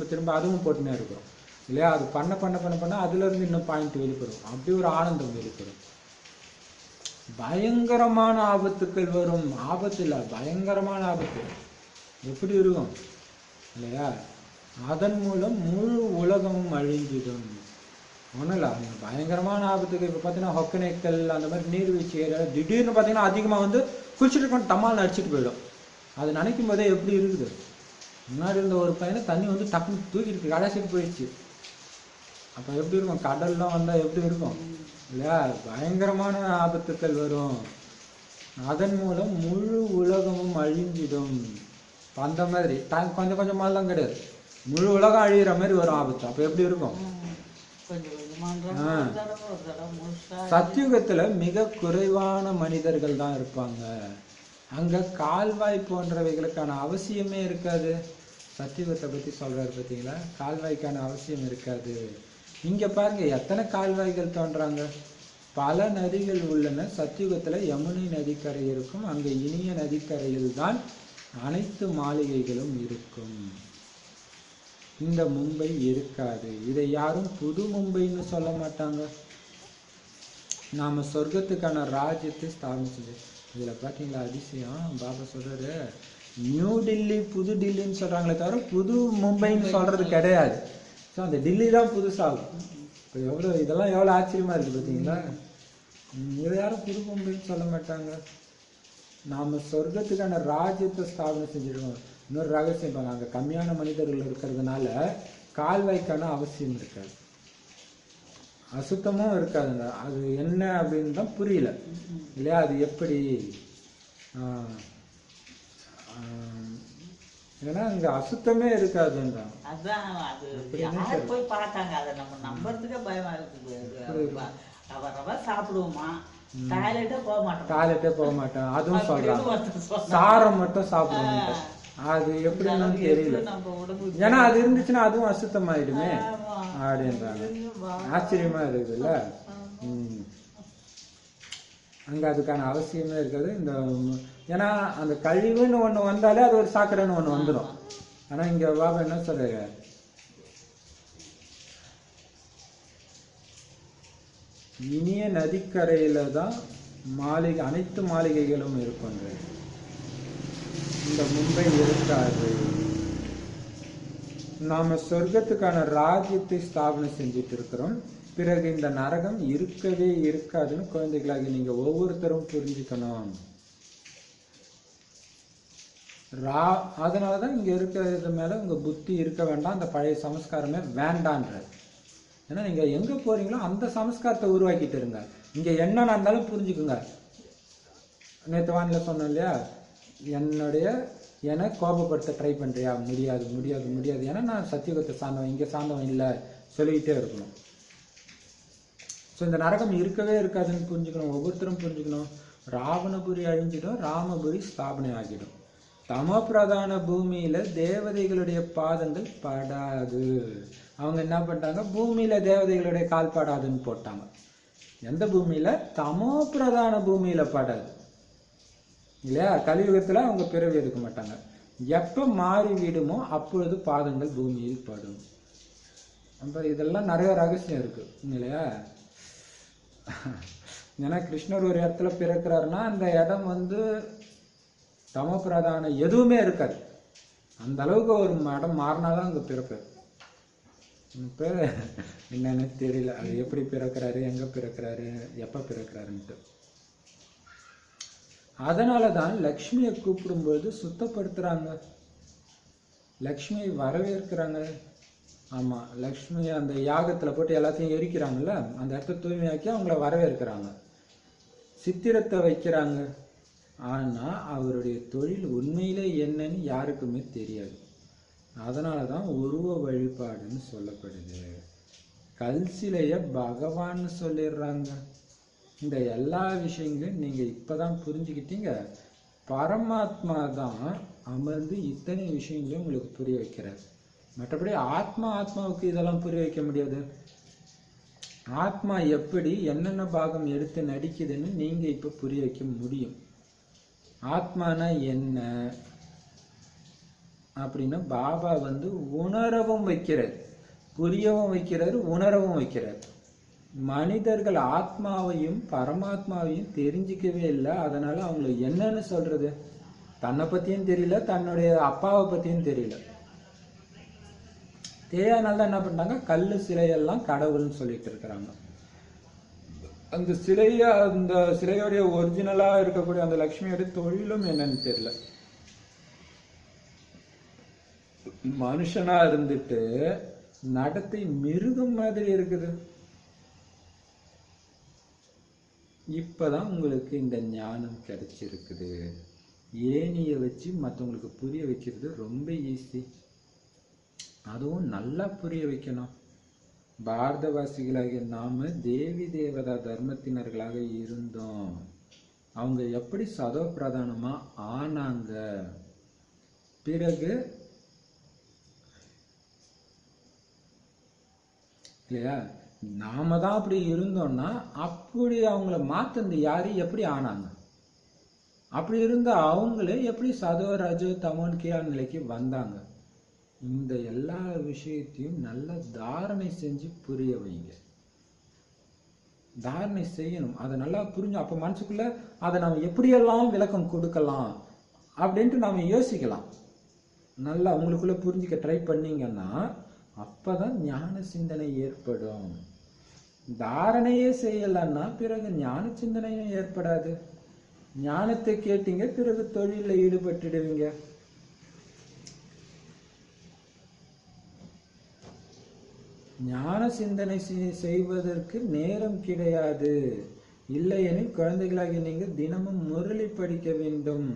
திரும்ப அதுவும் போட்டுனே இருக்கிறோம் இல்லையா? அது பண்ண அதுல இருந்து இன்னும் பாயிண்ட் வெளிப்படும். அப்படி ஒரு ஆனந்தம் வெளிப்படும். பயங்கரமான ஆபத்துக்கள் வரும். ஆபத்து இல்லை, பயங்கரமான ஆபத்து எப்படி இருக்கும் இல்லையா? அதன் மூலம் முழு உலகமும் அழிஞ்சிடும். ஒன்றும் இல்லை, பயங்கரமான ஆபத்துக்கு இப்போ பார்த்தீங்கன்னா ஒகேனக்கல் அந்த மாதிரி நீர்வீழ்ச்சி ஏரியா திடீர்னு பார்த்தீங்கன்னா அதிகமாக குளிச்சுட்டு இருக்கணும், டமால் அடிச்சுட்டு போயிடும். அது நினைக்கும் போதே எப்படி இருக்குது. முன்னாடி இருந்த ஒரு பையனை தண்ணி டக்குன்னு தூக்கிட்டு கடைசிட்டு போயிடுச்சு. அப்போ எப்படி இருக்கும், கடல்லாம் வந்தால் எப்படி இருக்கும் இல்லையா? பயங்கரமான ஆபத்துக்கள் வரும். அதன் மூலம் முழு உலகமும் அழிஞ்சிடும். அந்த மாதிரி கொஞ்சம் கொஞ்சமாலாம் கிடையாது, முழு உலகம் அழிகிற மாதிரி வரும் ஆபத்து. அப்போ எப்படி இருக்கும்? சத்தியுகத்துல மிக குறைவான மனிதர்கள் தான் இருப்பாங்க. அங்க கால்வாய் போன்றவைகளுக்கான அவசியமே இருக்காது. சத்தியுகத்தை பத்தி சொல்றாரு பார்த்தீங்களா? கால்வாய்க்கான அவசியம் இருக்காது. இங்க பாருங்க எத்தனை கால்வாய்கள் தோன்றாங்க, பல நதிகள் உள்ளன. சத்தியுகத்துல யமுனை நதிக்கரை இருக்கும், அங்க இனிய நதிக்கரையில் தான் அனைத்து மாளிகைகளும் இருக்கும். இந்த மும்பை இருக்காது. இதை யாரும் புது மும்பைன்னு சொல்ல மாட்டாங்க. நாம சொர்க்கத்துக்கான ராஜ்யத்தை ஸ்தாபிச்சது. இதுல பாத்தீங்களா அதிசயம், பாபா சொல்றாரு நியூ டில்லி புது டில்லின்னு சொல்றாங்களே தவிர புது மும்பைன்னு சொல்றது கிடையாது. ஸோ அந்த டில்லி தான் புதுசாகும். இப்போ இதெல்லாம் எவ்வளோ ஆச்சரியமா இருக்கு பார்த்தீங்களா? இதை யாரும் புது மும்பைன்னு சொல்ல மாட்டாங்க. நாம சொர்க்கத்துக்கான ராஜ்யத்தை ஸ்தாபனம் செஞ்சிருக்கோம். இன்னொரு ரகசியம் பாருங்க, அங்கே கம்மியான மனிதர்கள் இருக்கிறதுனால கால்வாய்க்கான அவசியம் இருக்காது, அசுத்தமும் இருக்காதுங்க. அது என்ன அப்படின்னு தான் புரியல இல்லையா? அது எப்படி ஏன்னா அங்க அசுத்தமே இருக்காதுன்றாங்க. அதான் அது யார் போய் பார்த்தாங்க, அதை நம்ம நம்புறதுக்கே பயமா இருக்குது. அவரவ சாப்பிடுவோமா, டாய்லெட்டே போக மாட்டோம் அதுவும் சொல்றாங்க. சாரம் மட்டும் சாப்பிடுவோம், அது எப்படின்னு தெரியல. ஏன்னா அது இருந்துச்சுன்னா அதுவும் அசுத்தமாயிடுமே அப்படின்றாங்க. ஆச்சரியமா இருக்குதுல்ல. அங்க அதுக்கான அவசியமே இருக்காது. இந்த ஏன்னா அந்த கழிவுன்னு ஒண்ணு வந்தாலே அது ஒரு சாக்கடைன்னு ஒண்ணு வந்துடும். ஆனா இங்க பாபா என்ன சொல்றாரு, இனிய நதிக்கரையில தான் அனைத்து மாளிகைகளும் இருக்கும். இந்த மும்பை இருக்காது. நாம சொர்க்கத்துக்கான ராஜ்யத்தை ஸ்தாபனை செஞ்சுட்டு இருக்கிறோம். பிறகு இந்த நரகம் இருக்கவே இருக்காதுன்னு குழந்தைகளாகி நீங்க ஒவ்வொருத்தரும் புரிஞ்சுக்கணும். அதனாலதான் இங்க இருக்கிறது மேல உங்க புத்தி இருக்க வேண்டாம், அந்த பழைய சமஸ்காரமே வேண்டான்றது. ஏன்னா நீங்க எங்க போறீங்களோ அந்த சமஸ்காரத்தை உருவாக்கிட்டு இருங்க. இங்க என்ன நடந்தாலும் புரிஞ்சுக்குங்க. நேற்று வானில சொன்னோம் இல்லையா, என்னை கோபப்படுத்த ட்ரை பண்றியா, முடியாது முடியாது முடியாது, ஏன்னா நான் சத்தியுகத்தை சார்ந்தவன், இங்க சார்ந்தவன் இல்லை சொல்லிக்கிட்டே இருக்கணும். ஸோ இந்த நரகம் இருக்கவே இருக்காதுன்னு புரிஞ்சுக்கணும், ஒவ்வொருத்தரும் புரிஞ்சுக்கணும். ராவணபுரி அழிஞ்சிடும், ராமபுரி ஸ்தாபனை ஆகிடும். தமோ பிரதான பூமியில தேவதைகளுடைய பாதங்கள் படாது. அவங்க என்ன பண்ணிட்டாங்க, பூமியில தேவதைகளுடைய கால் படாதுன்னு போட்டாங்க. எந்த பூமியில? தமோ பிரதான பூமியில படாது இல்லையா? கலியுகத்துல அவங்க பிறவி எடுக்க மாட்டாங்க. எப்ப மாறி விடுமோ அப்பொழுது பாதங்கள் பூமியில் படும். அப்ப இதெல்லாம் நிறைய ரகசியம் இருக்கு இல்லையா? ஏன்னா கிருஷ்ணர் ஒரு இடத்துல பிறக்கிறாருன்னா அந்த இடம் தமோ பிரதான எதுவுமே இருக்காது. அந்த அளவுக்கு ஒரு இடம் மாறினாதான் அங்க பிறப்பாரு. பேர் என்னன்னு தெரியல, அது எப்படி பிறக்கிறாரு, எங்க பிறக்கிறாரு, எப்ப பிறக்கிறாருன்ட்டு. அதனாலதான் லக்ஷ்மியை கூப்பிடும்போது சுத்தப்படுத்துறாங்க, லக்ஷ்மியை வரவேற்கிறாங்க. ஆமா, லக்ஷ்மி அந்த யாகத்துல போட்டு எல்லாத்தையும் எரிக்கிறாங்கல்ல, அந்த இடத்த தூய்மையாக்கி அவங்கள வரவேற்கிறாங்க, சித்திரத்தை வைக்கிறாங்க. ஆனா அவருடைய தொழில் உண்மையிலே என்னன்னு யாருக்குமே தெரியாது. அதனாலதான் உருவ வழிபாடுன்னு சொல்லப்படுது. கல் சிலைய பகவான்னு சொல்லிடுறாங்க. இந்த எல்லா விஷயங்களையும் நீங்க இப்பதான் புரிஞ்சுக்கிட்டீங்க. பரமாத்மா தான் அமர்ந்து இத்தனை விஷயங்களையும் உங்களுக்கு புரிய வைக்கிறார். மற்றபடி ஆத்மாவுக்கு இதெல்லாம் புரிய வைக்க முடியாது. ஆத்மா எப்படி என்னென்ன பாகம் எடுத்து நடிக்குதுன்னு நீங்க இப்ப புரிய வைக்க முடியும். ஆத்மானா என்ன அப்படின்னா பாபா உணரவும் வைக்கிறார், புரியவும் வைக்கிறார், உணரவும் வைக்கிறார். மனிதர்கள் ஆத்மாவையும் பரமாத்மாவையும் தெரிஞ்சிக்கவே இல்லை. அதனால அவங்களுக்கு என்னன்னு சொல்றது, தன்னை பத்தியும் தெரியல, தன்னுடைய அப்பாவை பத்தியும் தெரியல. தெரியாதனால தான் என்ன பண்ணிட்டாங்க, கல்லு சிலையெல்லாம் கடவுள்னு சொல்லிட்டு இருக்கிறாங்க. அந்த சிலையோடைய ஒரிஜினலா இருக்கக்கூடிய அந்த லக்ஷ்மியோட தொழிலும் என்னன்னு தெரியல. மனுஷனா இருந்துட்டு நடத்தை மிருகம் மாதிரி இருக்குது. இப்பதான் உங்களுக்கு இந்த ஞானம் கிடைச்சிருக்குது. ஏனிய வச்சு மற்றவங்களுக்கு புரிய வைக்கிறது ரொம்ப ஈஸி. அதுவும் நல்லா புரிய வைக்கணும். பாரதவாசிகளாகிய நாம தேவி தேவதா தர்மத்தினர்களாக இருந்தோம். அவங்க எப்படி சதோ பிரதானமா ஆனாங்க, பிறகு இல்லையா, நாம தான் அப்படி இருந்தோம்னா அப்படி அவங்கள மாத்தந்து யாரு எப்படி ஆனாங்க, அப்படி இருந்த அவங்களே எப்படி சதோ ரஜோ தமோன் கியா நிலைக்கு வந்தாங்க. இந்த எல்லா விஷயத்தையும் நல்ல தாரணை செஞ்சு புரிய வைங்க. தாரணை செய்யணும், அதை நல்லா புரிஞ்சு அப்ப மனசுக்குள்ள அதை நம்ம எப்படியெல்லாம் விளக்கம் கொடுக்கலாம் அப்படின்ட்டு நாம யோசிக்கலாம். நல்லா உங்களுக்குள்ள புரிஞ்சுக்க ட்ரை பண்ணீங்கன்னா அப்பதான் ஞான சிந்தனை ஏற்படும். தாரணையே செய்யலன்னா பிறகு ஞான சிந்தனையும் ஏற்படாது. ஞானத்தை கேட்டீங்க, பிறகு தொழில ஈடுபட்டுடுவீங்க. ஞான சிந்தனை செய்வதற்கு நேரம் கிடையாது. இல்லையெனில் குழந்தைகளாகி நீங்க தினமும் முரளி படிக்க வேண்டும்,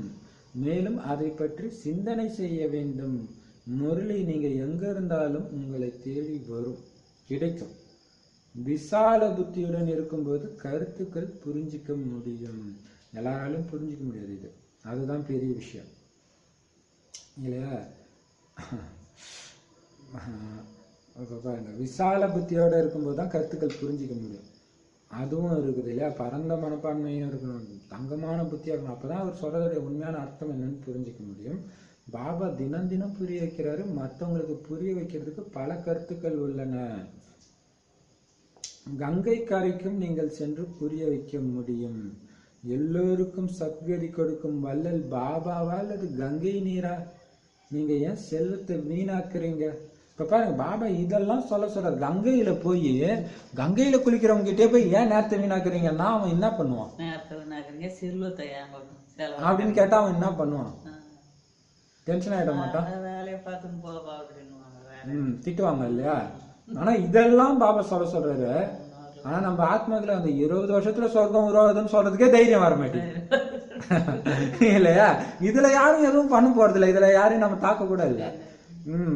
மேலும் அதை பற்றி சிந்தனை செய்ய வேண்டும். முரளி நீங்க எங்க இருந்தாலும் உங்களை தேடி வரும், கிடைக்கும். விசால புத்தியுடன் இருக்கும்போது கருத்துக்கள் புரிஞ்சிக்க முடியும். எல்லாராலும் புரிஞ்சிக்க முடியாது, இது அதுதான் பெரிய விஷயம் இல்லையா? விசால புத்தியோட இருக்கும்போது தான் கருத்துக்கள் புரிஞ்சிக்க முடியும். அதுவும் இருக்குது இல்லையா? பரந்த மனப்பான்மையும் இருக்கணும், தங்கமான புத்தியா இருக்கணும். அப்பதான் அவர் சொல்றதுடைய உண்மையான அர்த்தம் என்னன்னு புரிஞ்சிக்க முடியும். பாபா தினம் தினம் புரிய வைக்கிறாரு. மற்றவங்களுக்கு புரிய வைக்கிறதுக்கு பல கருத்துக்கள் உள்ளன. கங்கை கரைக்கும் நீங்கள் சென்று புரிய வைக்க முடியும். எல்லோருக்கும் சத்கதி கொடுக்கும் வள்ளல் பாபாவா அல்லது கங்கை நீரா? நீங்க ஏன் செல்வத்தை வீணாக்குறீங்க? இப்ப பாருங்க பாபா இதெல்லாம் சொல்றாரு. கங்கையில போய் கங்கையில குளிக்கிறவங்க கிட்டே போய் ஏன் நேரத்தை வீணாக்குறீங்கன்னா அவன் என்ன பண்ணுவான்? நேரத்தை வீணாக்குறீங்க, செல்வத்தை அப்படின்னு கேட்டா அவன் என்ன பண்ணுவான்? டென்ஷன் ஆயிட மாட்டான்? வேலையை பார்த்துன்னு போவா அப்படின்னு திட்டுவாங்க இல்லையா? ஆனா இதெல்லாம் பாபா சொல்றாரு. ஆனா நம்ம ஆத்மாக்களை அந்த 20 வருஷத்துல சொர்க்கம் உருவாகுதுன்னு சொல்றதுக்கே தைரியம் வர மாட்டேங்குது இல்லையா? இதுல யாரும் எதுவும் பண்ண போறது இல்லை. இதுல யாரையும் நம்ம தாக்க கூட இல்லை.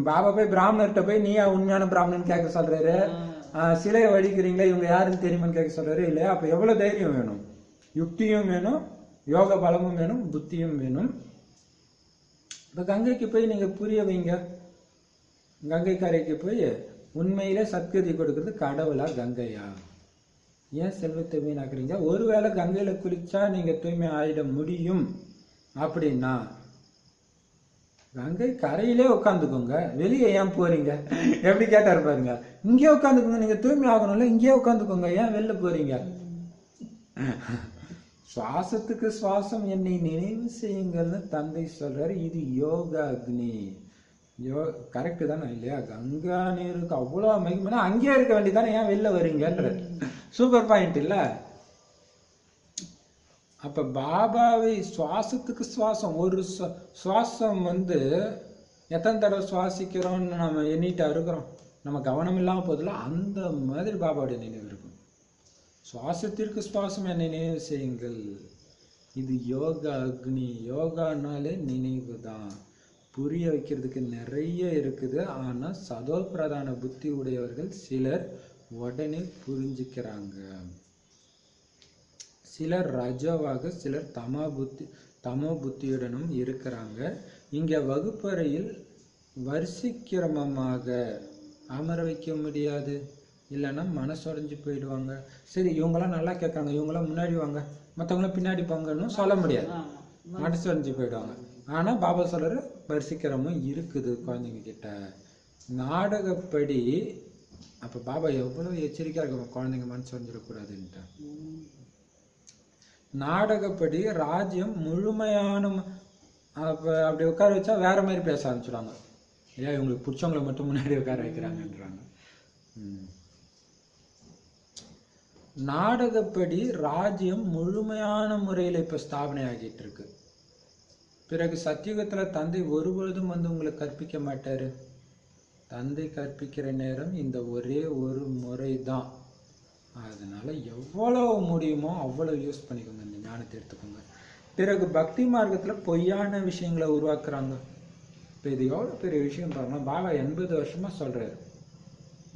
பாபா போய் பிராமணர்கிட்ட போய் நீ உண்மையான பிராமணன் கேட்க சொல்றாரு. சிலையை வடிக்கிறீங்களா, இவங்க யாருன்னு தெரியுமான்னு கேட்க சொல்றாரு இல்லையா? அப்ப எவ்வளவு தைரியம் வேணும்? யுக்தியும் வேணும், யோக பலமும் வேணும், புத்தியும் வேணும். இப்ப கங்கைக்கு போய் நீங்க புரிய வைங்க. கங்கை கரைக்கு போய் உண்மையிலே சத்கதி கொடுக்கறது கடவுளா கங்கையா? ஏன் செல்வத்தை வீணாக்குறீங்க? ஒருவேளை கங்கையில குளிச்சா நீங்க தூய்மை ஆயிட முடியும் அப்படின்னா கங்கை கரையிலே உட்காந்துக்கோங்க, வெளியே ஏன் போறீங்க? எப்படி கேட்டாரு பாருங்க. இங்கே உட்காந்துக்கோங்க, நீங்க தூய்மை ஆகணும்ல, இங்கே உட்காந்துக்கோங்க, ஏன் வெளில போறீங்க? சுவாசத்துக்கு சுவாசம் என்னை நினைவு செய்யுங்கள்னு தந்தை சொல்றாரு. இது யோகா அக்னி. கரெக்டு தானே இல்லையா? கங்கா நீருக்கு அவ்வளோ மகிமைனா அங்கேயே இருக்க வேண்டியதானே, ஏன் வெளில வரீங்கன்ற சூப்பர் பாயிண்ட் இல்ல? அப்ப பாபாவை சுவாசத்துக்கு சுவாசம், ஒரு சுவாசம் எத்தனை தடவை சுவாசிக்கிறோம்னு நம்ம எண்ணிட்டா இருக்கிறோம். நம்ம கவனம் இல்லாம போதில்ல, அந்த மாதிரி பாபாவுடைய நினைவு இருக்கும். சுவாசத்திற்கு சுவாசம் என்னை நினைவு செய்யுங்கள். இது யோகா அக்னி. யோகானாலே நினைவு தான். புரிய வைக்கிறதுக்கு நிறைய இருக்குது. ஆனா சதோ பிரதான புத்தி உடையவர்கள் சிலர் உடனே புரிஞ்சுக்கிறாங்க. சிலர் ரஜோவாக, சிலர் தமோ புத்தியுடனும் இருக்கிறாங்க. இங்க வகுப்பறையில் வரிசைக்கிரமமாக அமர வைக்க முடியாது, இல்லைன்னா மனசுடைஞ்சு போயிடுவாங்க. சரி இவங்கெல்லாம் நல்லா கேட்காங்க, இவங்கெல்லாம் முன்னாடி வாங்க, மற்றவங்களாம் பின்னாடி போங்கன்னு சொல்ல முடியாது, மனசுடைஞ்சு போயிடுவாங்க. ஆனா பாபா சொல்ற வரிசைக்கிரமும் இருக்குது குழந்தைங்க கிட்ட. நாடகப்படி அப்ப பாபா எவ்வளவு எச்சரிக்கையா இருக்கும், குழந்தைங்க மனசு வந்துடக்கூடாதுன்ட்டு. நாடகப்படி ராஜ்யம் முழுமையான அப்படி உட்கார வச்சா வேற மாதிரி பேச ஆரம்பிச்சுடுவாங்க. இல்லையா? இவங்களுக்கு பிடிச்சவங்களை மட்டும் முன்னாடி உட்கார வைக்கிறாங்கன்றாங்க. நாடகப்படி ராஜ்யம் முழுமையான முறையில் இப்ப ஸ்தாபனை ஆகிட்டு இருக்கு. பிறகு சத்தியுகத்துல தந்தை ஒருபொழுதும் உங்களை கற்பிக்க மாட்டாரு. தந்தை கற்பிக்கிற நேரம் இந்த ஒரே ஒரு முறை தான். அதனால எவ்வளவு முடியுமோ அவ்வளவு யூஸ் பண்ணிக்கோங்க, இந்த ஞானத்தை எடுத்துக்கோங்க. பிறகு பக்தி மார்க்கத்துல பொய்யான விஷயங்களை உருவாக்குறாங்க. இப்ப இது எவ்வளவு பெரிய விஷயம் பாருங்க. பாபா 80 வருஷமா சொல்றாரு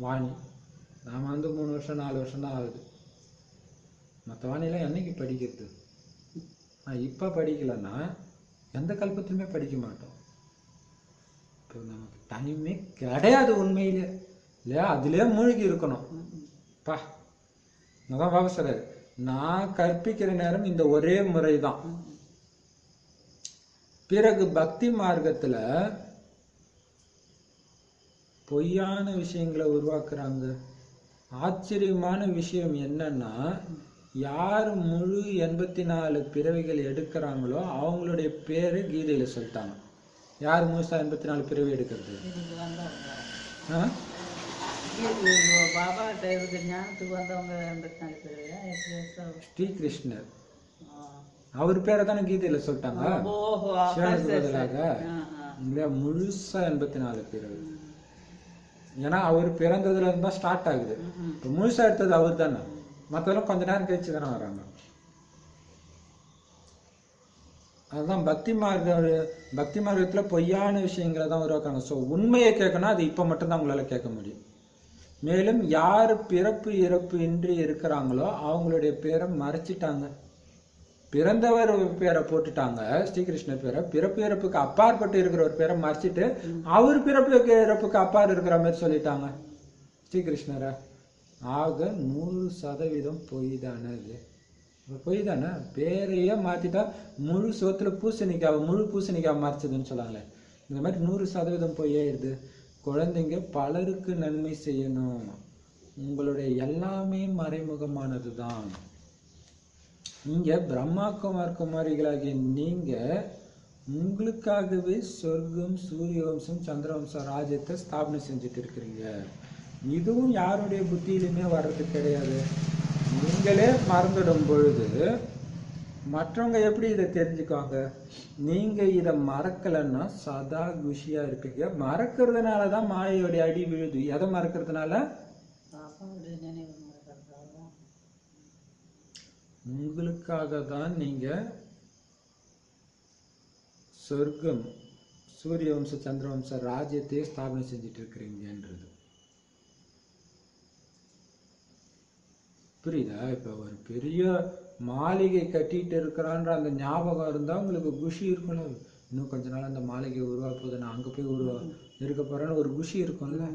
வாணி. நாம 3 வருஷம் 4 வருஷம் தான் ஆகுது. மற்ற வாணிலாம் என்னைக்கு படிக்கிறது? இப்ப படிக்கலன்னா எந்த கல்பத்திலுமே படிக்க மாட்டோம். இப்போ நமக்கு டைமே கிடையாது உண்மையிலே இல்லையா? அதுலயே மூழ்கி இருக்கணும். பா அதான் பாபா சொல்றாரு, நான் கற்பிக்கிற நேரம் இந்த ஒரே முறைதான். பிறகு பக்தி மார்க்கத்துல பொய்யான விஷயங்களை உருவாக்குறாங்க. ஆச்சரியமான விஷயம் என்னன்னா, யார் முழு 84 பிறவிகள் எடுக்கிறாங்களோ அவங்களுடைய பேரு கீதையில சொல்லிட்டாங்க. யார் முழுசா 84 பிறவி எடுக்கிறது? ஸ்ரீகிருஷ்ணர். அவர் பேரை தானே கீதையில சொல்லிட்டாங்க. சிவனுக்கு பதிலாக முழுசா 84 பிறவி. ஏன்னா அவர் பிறந்ததுல இருந்தா ஸ்டார்ட் ஆகுது. இப்ப முழுசா எடுத்தது அவர் தானே. மற்றவங்களும் கொஞ்ச நேரம் கழிச்சு தானே வராங்க. அதுதான் பக்தி மார்க்கத்துல பொய்யான விஷயங்களை தான் உருவாக்குறாங்க. ஸோ உண்மையை கேட்கணும், அது இப்ப மட்டும்தான் உங்களால கேட்க முடியும். மேலும் யாரு பிறப்பு இறப்பு இன்றி இருக்கிறாங்களோ அவங்களுடைய பேரை மறைச்சிட்டாங்க. பிறந்தவர் பேரை போட்டுட்டாங்க, ஸ்ரீகிருஷ்ணர் பேரை. பிறப்பு இறப்புக்கு அப்பாற்பட்டு இருக்கிற ஒரு பேரை மறைச்சிட்டு அவர் பிறப்பு இறப்புக்கு அப்பாறு இருக்கிற மாதிரி சொல்லிட்டாங்க ஸ்ரீகிருஷ்ணரை. ஆக 100% பொய் தானே. இது பொய் தானே. பேரையே மாத்திட்டா முழு சோத்துல முழு பூசணிக்காய் மறைச்சதுன்னு சொல்லாங்களே, இந்த மாதிரி 100% பொய்யாயிருது. குழந்தைங்க பலருக்கு நன்மை செய்யணும். உங்களுடைய எல்லாமே மறைமுகமானது தான். இங்க பிரம்மா குமாரிகளாகிய நீங்க உங்களுக்காகவே சொர்க்கம், சூரிய வம்சம், சந்திர வம்சம், ராஜ்யத்தை ஸ்தாபனை செஞ்சுட்டு இருக்கிறீங்க. இதுவும் யாருடைய புத்தியிலுமே வர்றது கிடையாது. நீங்களே மறந்துடும் பொழுது மற்றவங்க எப்படி இதை தெரிஞ்சுக்குவாங்க? நீங்க இதை மறக்கலைன்னா சதா குஷியா இருப்பீங்க. மறக்கிறதுனால தான் மாயையோடைய அடி விழுது. எதை மறக்கிறதுனால? உங்களுக்காக தான் நீங்க சொர்க்கம், சூரிய வம்ச, சந்திர வம்ச ராஜ்யத்தையே ஸ்தாபனை செஞ்சுட்டு இருக்கிறீங்கன்றது புரியுதா? இப்ப ஒரு பெரிய மாளிகை கட்டிட்டு இருக்கிறான்ற அந்த ஞாபகம் இருந்தா உங்களுக்கு குஷி இருக்கணும். இன்னும் கொஞ்ச நாள் அந்த மாளிகை உருவாக்குவது, நான் அங்க போய் இருக்க போறேன்னு ஒரு குஷி இருக்கும்ல.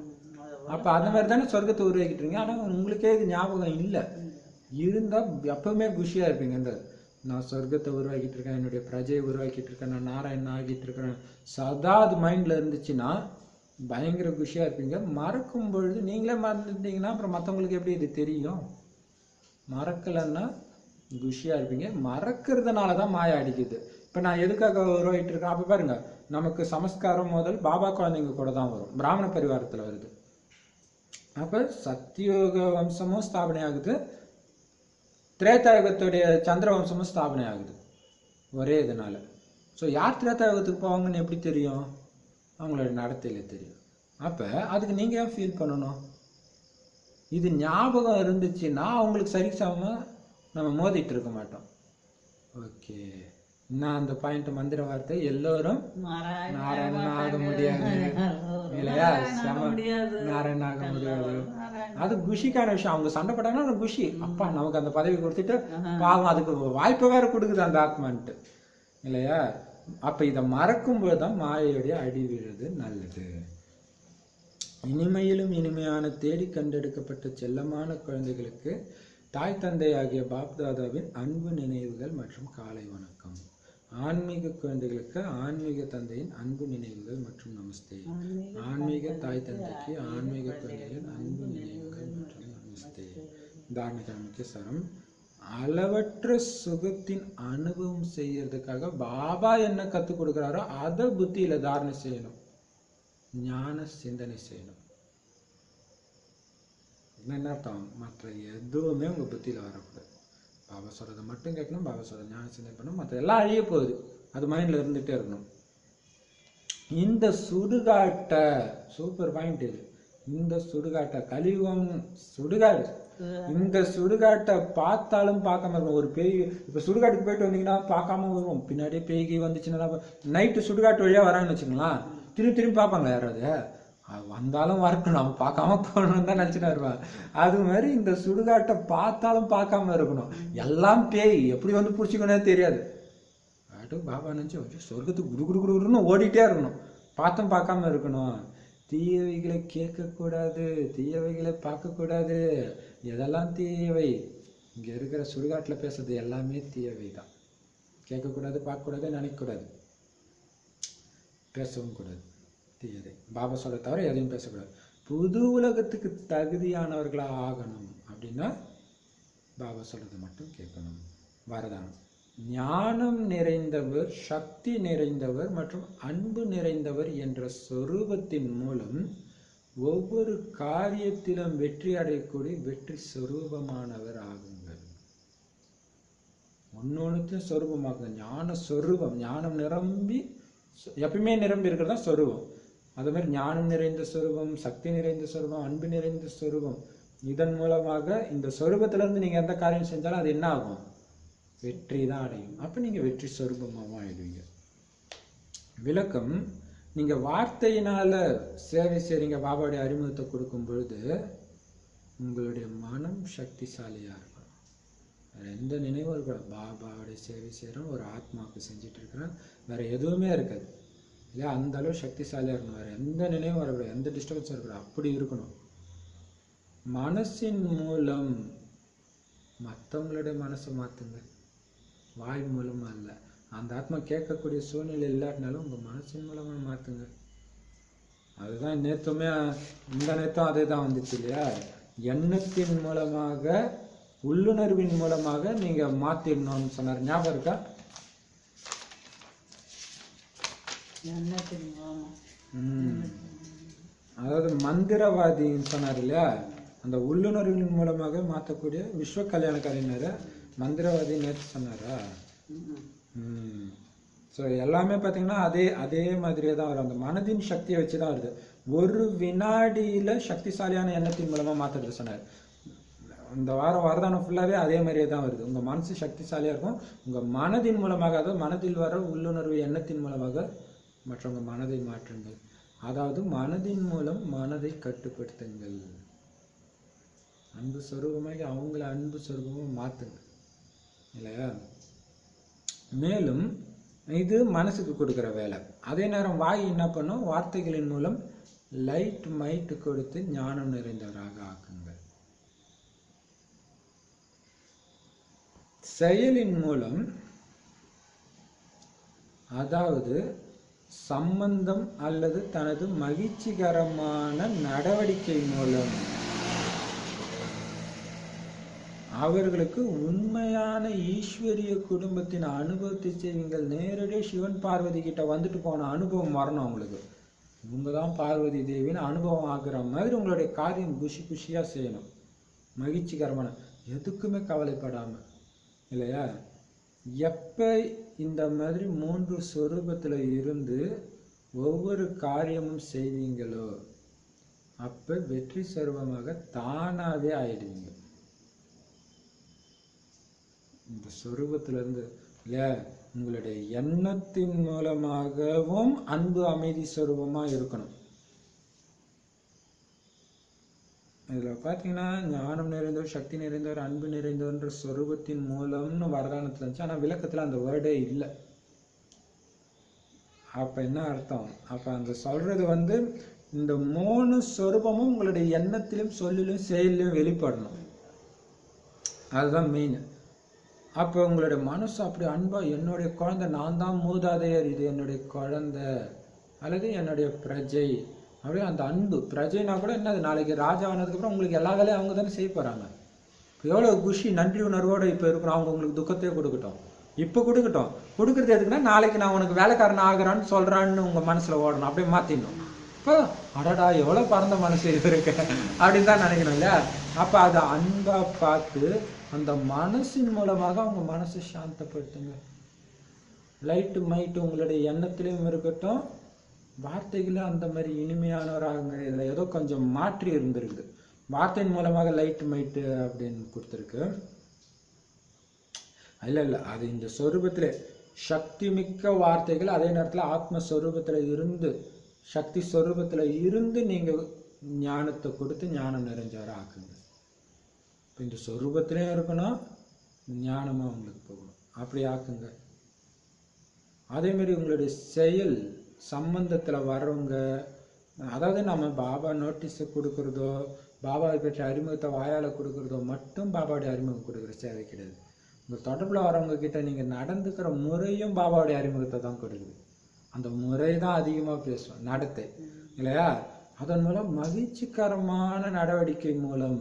அப்ப அந்த மாதிரி தானே சொர்க்கத்தை உருவாக்கிட்டு இருக்கீங்க. ஆனா உங்களுக்கே இது ஞாபகம் இல்லை. இருந்தா எப்பவுமே குஷியா இருப்பீங்க. நான் சொர்க்கத்தை உருவாக்கிட்டு இருக்கேன், என்னுடைய பிரஜையை உருவாக்கிட்டு இருக்கேன், நான் நாராயணன் ஆகிட்டு இருக்கிறேன், சதா அது மைண்ட்ல இருந்துச்சுன்னா பயங்கர குஷியா இருப்பீங்க. மறக்கும் பொழுது நீங்களே மறந்துட்டீங்கன்னா அப்புறம் மற்றவங்களுக்கு எப்படி இது தெரியும்? மறக்கலைன்னா குஷியா இருப்பீங்க. மறக்கிறதுனால தான் மாயா அடிக்குது. இப்போ நான் எதுக்காக உருவாகிட்டு இருக்கேன்? அப்போ பாருங்க, நமக்கு சமஸ்காரம் முதல் பாபா குழந்தைங்க கூட தான் வரும், பிராமண பரிவாரத்தில் வருது. அப்போ சத்தியோக வம்சமும் ஸ்தாபனை ஆகுது, திரேதாயுகத்துடைய சந்திர வம்சமும் ஸ்தாபனை ஆகுது ஒரே இதனால. ஸோ யார் திரேதாயுகத்துக்கு போவாங்கன்னு எப்படி தெரியும்? அவங்களோட நடத்தையில தெரியும். அப்போ அதுக்கு நீங்கள் ஏன் ஃபீல் பண்ணணும்? இது ஞாபகம் இருந்துச்சுன்னா அவங்களுக்கு சரிசம நம்ம மோதிட்டு இருக்க மாட்டோம். ஓகே, நான் அந்த பாயிண்ட் மந்திர வார்த்தை எல்லோரும் நாராயணன் ஆக முடியாது இல்லையா? நாராயணன் ஆக முடியாது. அது குஷிக்கான விஷயம். அவங்க சண்டை போட்டாங்கன்னா அந்த குஷி, அப்பா நமக்கு அந்த பதவி கொடுத்துட்டு பாவம் அதுக்கு வாய்ப்பு வேற கொடுக்குது அந்த ஆத்மான்ட்டு இல்லையா? அப்ப இதை மறக்கும்போது தான் மாயையுடைய அடி விழுது. நல்லது. இனிமையிலும் இனிமையான தேடி கண்டெடுக்கப்பட்ட செல்லமான குழந்தைகளுக்கு தாய் தந்தை ஆகிய பாப்தாதாவின் அன்பு நினைவுகள் மற்றும் காலை வணக்கம். ஆன்மீக குழந்தைகளுக்கு ஆன்மீக தந்தையின் அன்பு நினைவுகள் மற்றும் நமஸ்தே. ஆன்மீக தாய் தந்தைக்கு ஆன்மீக குழந்தைகளின் அன்பு நினைவுகள் மற்றும் நமஸ்தே. தாரணை முக்கிய சாரம்: அளவற்ற சுகத்தின் அனுபவம் செய்யறதுக்காக பாபா என்ன கற்றுக் கொடுக்குறாரோ அதை புத்தியில தாரணை செய்யணும், ஞான சிந்தனை செய்யணும். என்ன அர்த்தம்? மற்ற எதுவுமே உங்க புத்தியில வரக்கூடாது. பாபா சொல்றதை மட்டும் கேட்கணும், பாபா சொல்ற ஞான சிந்தனை பண்ணணும், மற்ற எல்லாம் அழிய போகுது, அது மைண்ட்ல இருந்துட்டே இருக்கணும். இந்த சுடுகாட்டை, சூப்பர் பாயிண்ட் இது, இந்த சுடுகாட்டை, கலியுகம் சுடுகாடு, இந்த சுடுகாட்டை பார்த்தாலும் பார்க்காம இருக்கும். ஒரு பேய் இப்ப சுடுகாட்டுக்கு போயிட்டு வந்தீங்கன்னா பார்க்காம வருவோம், பின்னாடியே பேய்கி வந்துச்சுன்னா நைட்டு சுடுகாட்டு வழியா வராங்கன்னு வச்சுக்கலாம், திரும்பி பார்ப்பாங்க யாராவது, வந்தாலும் வரட்டும் நம்ம பார்க்காம போகணும்னு தான் நினச்சிட்டு வருவாங்க. அது மாதிரி இந்த சுடுகாட்டை பார்த்தாலும் பார்க்காம இருக்கணும். எல்லாம் பேய் எப்படி வந்து பிடிச்சிக்கணும் தெரியாது. பாபா நினச்சி சொர்க்கத்துக்கு குடு குடு குடுன்னு ஓடிட்டே இருக்கணும், பார்த்தும் பார்க்காம இருக்கணும். தீயவைகளை கேட்கக்கூடாது, தீயவைகளை பார்க்கக்கூடாது. எதெல்லாம் தீயவை? இங்கே இருக்கிற சுடுகாட்டில் பேசுறது எல்லாமே தீயவை தான். கேட்கக்கூடாது, பார்க்கக்கூடாது, நினைக்கக்கூடாது, பேசவும் கூடாது. தீயதை பாபா சொல்ல தவிர எதையும் பேசக்கூடாது. புது உலகத்துக்கு தகுதியானவர்களாக ஆகணும் அப்படின்னா பாபா சொல்றது மட்டும் கேட்கணும். வரதானம்: ஞானம் நிறைந்தவர், சக்தி நிறைந்தவர் மற்றும் அன்பு நிறைந்தவர் என்ற சொரூபத்தின் மூலம் ஒவ்வொரு காரியத்திலும் வெற்றி அடையக்கூடிய வெற்றி சொரூபமானவர் ஆகுங்கள். ஒன்னொன்னுத்தையும் சொரூபமாகுங்க. ஞான சொரூபம், ஞானம் நிரம்பி எப்பயுமே நிரம்பி இருக்கிறதா சொரூபம். அது மாதிரி ஞானம் நிறைந்த சொரூபம், சக்தி நிறைந்த சொரூபம், அன்பு நிறைந்த சொரூபம். இதன் மூலமாக இந்த சொரூபத்திலிருந்து நீங்க எந்த காரியம் செஞ்சாலும் அது என்ன ஆகும்? வெற்றி தான் அடையும். அப்ப நீங்க வெற்றி சொரூபமாக ஆயிடுவீங்க. விளக்கம்: நீங்க வார்த்தையினால சேவை செய்றீங்க, பாபாவுடைய அறிமுகத்தை கொடுக்கும் பொழுது உங்களுடைய மனம் சக்திசாலியா இருக்கும். வேற எந்த நினைவும் இருக்கக்கூடாது. பாபாவுடைய சேவை செய்யறோம், ஒரு ஆத்மாவுக்கு செஞ்சுட்டு இருக்கிறோம், வேற எதுவுமே இருக்காது இல்லையா? அந்த அளவு சக்திசாலியா இருக்கணும். வேற எந்த நினைவும் வரக்கூடாது, எந்த டிஸ்டர்பன்ஸும் இருக்கக்கூடாது. அப்படி இருக்கணும். மனசின் மூலம் மற்றவங்களுடைய மனசை மாத்துங்க, வாய் மூலமா அல்ல. அந்த ஆத்மா கேட்கக்கூடிய சூழ்நிலை இல்லாட்டினாலும் உங்க மனசின் மூலமா மாத்துங்க. அதுதான் நேத்துமே, இந்த நேரத்தும் அதே தான் வந்துச்சு இல்லையா? எண்ணத்தின் மூலமாக, உள்ளுணர்வின் மூலமாக நீங்க மாத்திடணும்னு சொன்னார். ஞாபகம் இருக்கா? அதாவது மந்திரவாதின்னு சொன்னார் இல்லையா, அந்த உள்ளுணர்வின் மூலமாக மாற்றக்கூடிய விஸ்வ கல்யாண கலைஞரை மந்திரவாதி நேற்று சொன்னாரா? ஸோ எல்லாமே பார்த்தீங்கன்னா அதே மாதிரியே தான் வரும். அந்த மனதின் சக்தியை வச்சு தான் வருது. ஒரு வினாடியில சக்திசாலியான எண்ணத்தின் மூலமா மாற்றுறது சொன்னார். இந்த வாரம் வரதானம் ஃபுல்லாகவே அதே மாதிரியே தான் வருது. உங்கள் மனசு சக்திசாலியாக இருக்கும். உங்கள் மனதின் மூலமாக, அதாவது மனதில் வர உள்ளுணர்வு எண்ணத்தின் மூலமாக மற்றவங்க மனதை மாற்றுங்கள். அதாவது மனதின் மூலம் மனதை கட்டுப்படுத்துங்கள். அன்பு சொரூபமாக அவங்கள அன்பு சொரூபமாக மாற்றுங்க இல்லையா? மேலும் இது மனசுக்கு கொடுக்குற வேலை. அதே நேரம் வாய் என்ன பண்ணும்? வார்த்தைகளின் மூலம் லைட் மைட் கொடுத்து ஞானம் நிறைந்தவராக ஆக்குங்கள். செயலின் மூலம், அதாவது சம்பந்தம் அல்லது தனது மகிழ்ச்சிகரமான நடவடிக்கை மூலம் அவர்களுக்கு உண்மையான ஈஸ்வரிய குடும்பத்தின் அனுபவத்தை செய்வீங்கள். நேரடியாக சிவன் பார்வதி கிட்ட வந்துட்டு போன அனுபவம் வரணும் அவங்களுக்கு. இவங்க தான் பார்வதி தேவின்னு அனுபவம் ஆகுற மாதிரி உங்களுடைய காரியம் குஷி குஷியா செய்யணும். மகிழ்ச்சிகரமான, எதுக்குமே கவலைப்படாம இல்லையா? எப்ப இந்த மாதிரி 3 சொரூபத்துல இருந்து ஒவ்வொரு காரியமும் செய்வீங்களோ அப்ப வெற்றி சொரூபமாக தானாவே ஆயிடுவீங்க. இந்த சொரூபத்துல இருந்து இல்லையா, உங்களுடைய எண்ணத்தின் மூலமாகவும் அன்பு அமைதி சொரூபமா இருக்கணும். இதுல பாத்தீங்கன்னா ஞானம் நிறைந்தவர், சக்தி நிறைந்தவர், அன்பு நிறைந்தவர்ன்ற சொரூபத்தின் மூலம்னு வரதானத்துல இருந்துச்சு. ஆனா விளக்கத்துல அந்த வேர்டே இல்லை. அப்ப என்ன அர்த்தம்? அப்ப அந்த சொல்றது இந்த 3 சொரூபமும் உங்களுடைய எண்ணத்திலும் சொல்லிலும் செயலிலும் வெளிப்படணும். அதுதான் மெயின். அப்போ உங்களுடைய மனசு அப்படி அன்பா, என்னுடைய குழந்தை, நான் தான் மூதாதையர், இது என்னுடைய குழந்தை அல்லது என்னுடைய பிரஜை, அப்படியே அந்த அன்பு. பிரஜைனா கூட என்னது, நாளைக்கு ராஜா ஆனதுக்கப்புறம் உங்களுக்கு எல்லா வேலையும் அவங்க தானே செய்ய போறாங்க. இப்போ எவ்வளோ குஷி நன்றி உணர்வோடு இப்போ இருக்கிறோம். அவங்க உங்களுக்கு துக்கத்தையே கொடுக்கட்டும், இப்போ கொடுக்கட்டும். கொடுக்குறது எதுக்குன்னா நாளைக்கு நான் உனக்கு வேலைக்காரன் ஆகிறான்னு சொல்றான்னு உங்க மனசுல ஓடணும். அப்படியே மாத்திடணும். இப்போ அடடா எவ்வளோ பறந்த மனசு இருக்கு அப்படின்னு தான் நினைக்கணும் இல்லையா? அப்போ அதை அன்பா பார்த்து அந்த மனசின் மூலமாக அவங்க மனசை சாந்தப்படுத்துங்க. லைட்டு மைட்டு உங்களுடைய எண்ணத்திலையும் இருக்கட்டும், வார்த்தைகளும் அந்த மாதிரி இனிமையானவராங்க. இதில் ஏதோ கொஞ்சம் மாற்றி இருந்திருக்குது. வார்த்தையின் மூலமாக லைட்டு மைட்டு அப்படின்னு கொடுத்துருக்கு. இல்லை, அது இந்த சொரூபத்தில் சக்தி மிக்க வார்த்தைகள், அதே நேரத்தில் ஆத்மஸ்வரூபத்தில் இருந்து, சக்தி சொரூபத்தில் இருந்து நீங்கள் ஞானத்தை கொடுத்து ஞானம் நிறைஞ்சவரை ஆக்குங்க. இப்போ இந்த சொரூபத்திலையும் இருக்கணும், ஞானமாக உங்களுக்கு போகணும். அப்படி ஆக்குங்க. அதே மாதிரி உங்களுடைய செயல் சம்பந்தத்தில் வர்றவங்க, அதாவது நம்ம பாபா நோட்டீஸை கொடுக்குறதோ, பாபாவை பற்றி அறிமுகத்தை வாயால் கொடுக்குறதோ மட்டும் பாபாவுடைய அறிமுகம் கொடுக்குற சேவை கிடையாது. உங்கள் தொடர்பில் வரவங்க கிட்ட நீங்கள் நடந்துக்கிற முறையும் பாபாவுடைய அறிமுகத்தை தான் கொடுக்குது. அந்த முறை தான் அதிகமாக பேசுவோம், நடத்தை இல்லையா? அதன் மூலம் மகிழ்ச்சிகரமான நடவடிக்கை மூலம்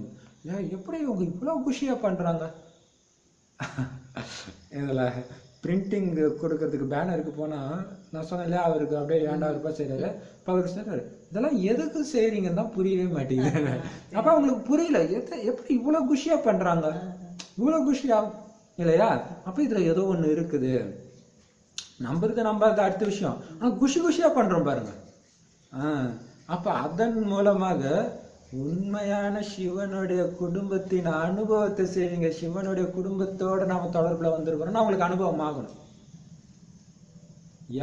எப்படி இவங்க இவ்வளோ குஷியாக பண்ணுறாங்க. இதில் பிரிண்டிங் கொடுக்கறதுக்கு பேனருக்கு போனால் நான் சொன்னேன் இல்லையா, அவருக்கு அப்படியே 2000 ரூபாய் செய்கிறாரு. இப்போ அவருக்கு சார் இதெல்லாம் எதுக்கு செய்கிறீங்கன்னு தான் புரியவே மாட்டேங்குது. அப்போ அவங்களுக்கு புரியல எப்படி இவ்வளோ குஷியாக பண்ணுறாங்க, இவ்வளோ குஷியாக இல்லையா? அப்போ இதில் ஏதோ ஒன்று இருக்குது. நம்புறது அடுத்த விஷயம், ஆனால் குஷியாக பண்ணுறோம் பாருங்க. அப்போ அதன் மூலமாக உண்மையான சிவனுடைய குடும்பத்தின் அனுபவத்தை செய்வீங்க. சிவனுடைய குடும்பத்தோட நாம தொடர்புல வந்திருக்கிறோம்னா அவங்களுக்கு அனுபவம் ஆகணும்.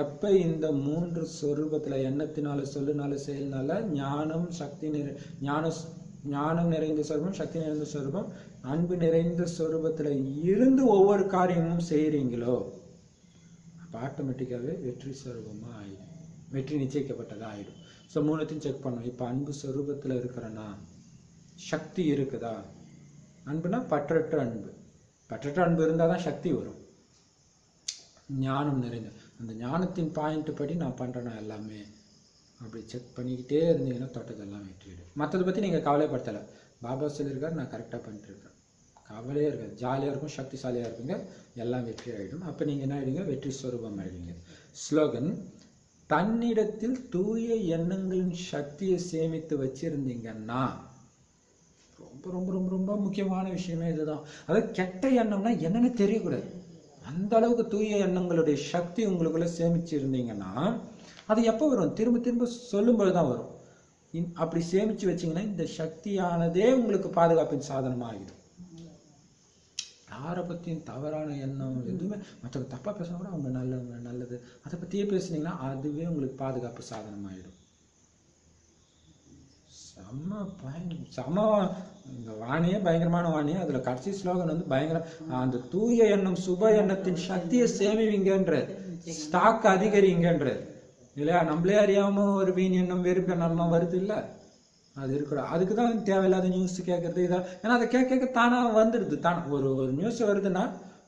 எப்ப இந்த 3 சொரூபத்துல எண்ணத்தினால, சொல்லுனால, செயல்னால ஞானம், சக்தி ஞானம் நிறைந்த சொரூபம், சக்தி நிறைந்த சொரூபம், அன்பு நிறைந்த சொரூபத்துல இருந்து ஒவ்வொரு காரியமும் செய்யறீங்களோ அப்ப ஆட்டோமேட்டிக்காவே வெற்றி சொரூபமா ஆயிடும். வெற்றி நிச்சயிக்கப்பட்டதா ஆயிடும். ஸோ 3த்தையும் செக் பண்ணணும். இப்போ அன்பு சொரூபத்தில் இருக்கிறேன்னா சக்தி இருக்குதா? அன்புனா பற்றற்ற அன்பு. பற்றற்ற அன்பு இருந்தால் தான் சக்தி வரும். ஞானம் நிறைந்த அந்த ஞானத்தின் பாயிண்ட் படி நான் பண்ணுறேன்னா எல்லாமே அப்படி செக் பண்ணிக்கிட்டே இருந்தீங்கன்னா தொட்டதெல்லாம் வெற்றிடும். மற்றதை பற்றி நீங்கள் கவலைப்படுத்தலை. பாபா சொல்லியிருக்காரு, நான் கரெக்டாக பண்ணிட்டுருக்கேன். கவலையே இருக்காது, ஜாலியாக இருக்கும், சக்திசாலியாக இருக்குங்க, எல்லாம் வெற்றி ஆகிடும். அப்போ நீங்கள் என்ன ஆகிடுங்க? வெற்றி ஸ்வரூபம் ஆகிடுங்க. ஸ்லோகன்: தன்னிடத்தில் தூய எண்ணங்களின் சக்தியை சேமித்து வச்சிருந்தீங்கன்னா, ரொம்ப ரொம்ப ரொம்ப ரொம்ப முக்கியமான விஷயமே இதுதான். அதாவது கெட்ட எண்ணம்னா என்னன்னு தெரியக்கூடாது. அந்த அளவுக்கு தூய எண்ணங்களுடைய சக்தி உங்களுக்குள்ள சேமிச்சு இருந்தீங்கன்னா, அது எப்போ வரும்? திரும்ப திரும்ப சொல்லும்போது தான் வரும். அப்படி சேமிச்சு வச்சீங்கன்னா இந்த சக்தியானதே உங்களுக்கு பாதுகாப்பின் சாதனமா ஆகிடும். யாரை பத்தியும் தவறான எண்ணம் எதுவுமே, மற்றவங்க தப்பா பேசினா கூட அவங்க நல்லவங்க நல்லது அதை பத்தியே பேசுனீங்கன்னா அதுவே உங்களுக்கு பாதுகாப்பு சாதனம் ஆயிடும். செம இந்த வாணியே பயங்கரமான வாணி. அதுல கடைசி ஸ்லோகன் வந்து பயங்கர, அந்த தூய எண்ணம் சுப எண்ணத்தின் சக்தியை சேமிவீங்கன்ற, ஸ்டாக் அதிகரிங்கன்ற இல்லையா? நம்மளே அறியாம ஒரு வீண் எண்ணம் வெறுப்பு எண்ணம் வருது இல்ல, அது இருக்கக்கூடாது. அதுக்கு தான் தேவையில்லாத நியூஸ் கேட்கறது இதான். ஏன்னா அதை கேட்க தானா வந்துடுது. ஒரு ஒரு நியூஸ் வருதுன்னா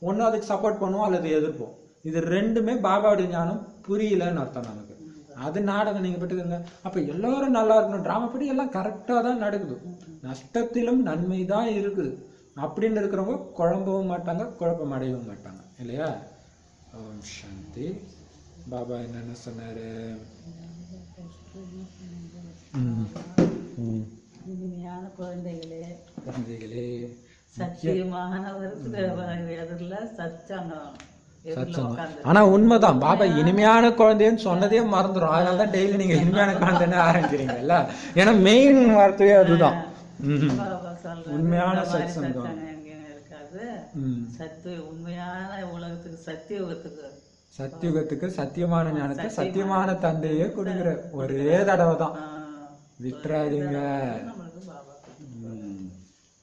ஒன்று அதுக்கு சப்போர்ட் பண்ணுவோம் அல்லது எதிர்ப்போம். இது ரெண்டுமே பாபாவுடைய ஞானம் புரியலன்னு அர்த்தம் நமக்கு. அது நாடகம் நீங்க பட்டுக்கங்க. அப்ப எல்லாரும் நல்லா இருக்கணும், டிராமா படி எல்லாம் கரெக்டா தான் நடக்குது, நஷ்டத்திலும் நன்மை தான் இருக்குது அப்படின்னு இருக்கிறவங்க குழம்பவும் மாட்டாங்க, குழப்பம் அடையவும் மாட்டாங்க இல்லையா? ஓம் சாந்தி. பாபா என்னென்ன சொன்னாரு? இனிமையான குழந்தைகளே, ஆனா உண்மைதான், பாபா இனிமையான குழந்தைன்னு சொன்னதே மறந்துடும். அதனாலதான் டெய்லி நீங்க இனிமையான குழந்தைன்னு ஆரம்பிக்கிறீங்கல்ல. ஏன்னா மெயின் வார்த்தையே அதுதான். உண்மையான சத்சங்கம் இருக்காது. உண்மையான உலகத்துக்கு சத்தியுகத்துக்கு சத்தியமான ஞானத்தை சத்தியமான தந்தையே கொடுக்குற ஒரே தடவை தான், விட்டுறாதீங்க.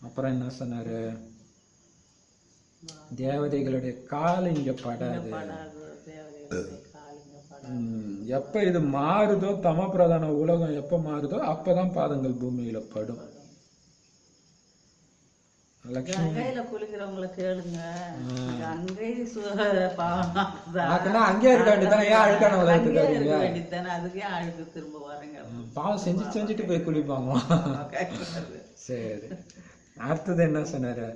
அப்புறம் என்ன சொன்னாரு? தேவதைகளுடைய கால் இங்க படாது. எப்ப இது மாறுதோ, தம பிரதான உலகம் எப்ப மாறுதோ அப்பதான் பாதங்கள் பூமியில படும். குளிக்கிறவங்களை கேளுங்க, அங்கே இருக்க வேண்டியதானே, ஏன் அழுக்கான உலகத்துக்கு அதுக்கே அழுக்கு திரும்ப வரங்க. பாவம் செஞ்சுட்டு போய் குளிப்பாங்களா? சரி, அடுத்தது என்ன சொன்னாரு?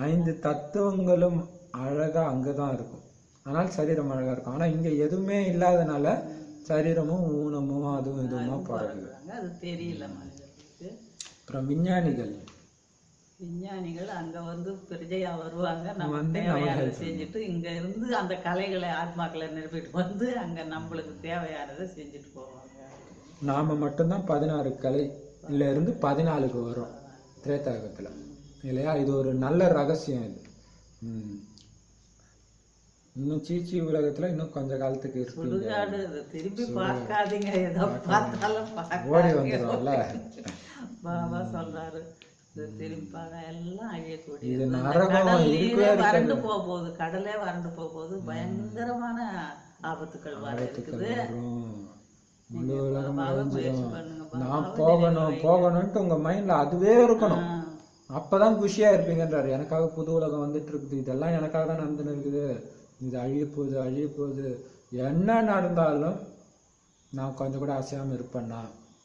5 தத்துவங்களும் அழகா அங்கதான் இருக்கும், ஆனால் சரீரம் அழகா இருக்கும். ஆனா இங்க எதுவுமே இல்லாதனால சரீரமும் ஊனமும் அதுவும் இதுவுமா பழகுது. அது தெரியல. அப்புறம் விஞ்ஞானிகள் அங்க வந்து பிரஜையா வருவாங்க, நம்ம தேவையானதை செஞ்சுட்டு இங்க இருந்து அந்த கலைகளை ஆத்மாக்களை நிரப்பிட்டு வந்து அங்க நம்மளுக்கு தேவையானதை செஞ்சுட்டு போவாங்க. நாம மட்டும்தான் 16 கலையில இருந்து 14க்கு வரும் திரேதாயுகத்துல இல்லையா? இது ஒரு நல்ல ரகசியம். இது இன்னும் சீச்சி உலகத்துல இன்னும் கொஞ்ச காலத்துக்கு திருப்பி பார்க்காதீங்க, ஏதோ பார்த்தாலும் ஓடி வந்துடும்ல. பாபா சொல்றாரு எல்லாம் அழியக்கூடிய, வறண்டு போகுது, கடலே வறண்டு போகுது, பயங்கரமான ஆபத்துக்கள் வர இருக்குது. நான் போகணும்ட்டு உங்க மைண்ட்ல அதுவே இருக்கணும், அப்பதான் குஷியா இருப்பீங்கன்றாரு. எனக்காக புது உலகம் வந்துட்டு இருக்குது, இதெல்லாம் எனக்காக தான் நடந்துன்னு இருக்குது, இது அழிய போகுது, என்ன நடந்தாலும் நான் கொஞ்சம் கூட அசையாம இருப்பேன்னா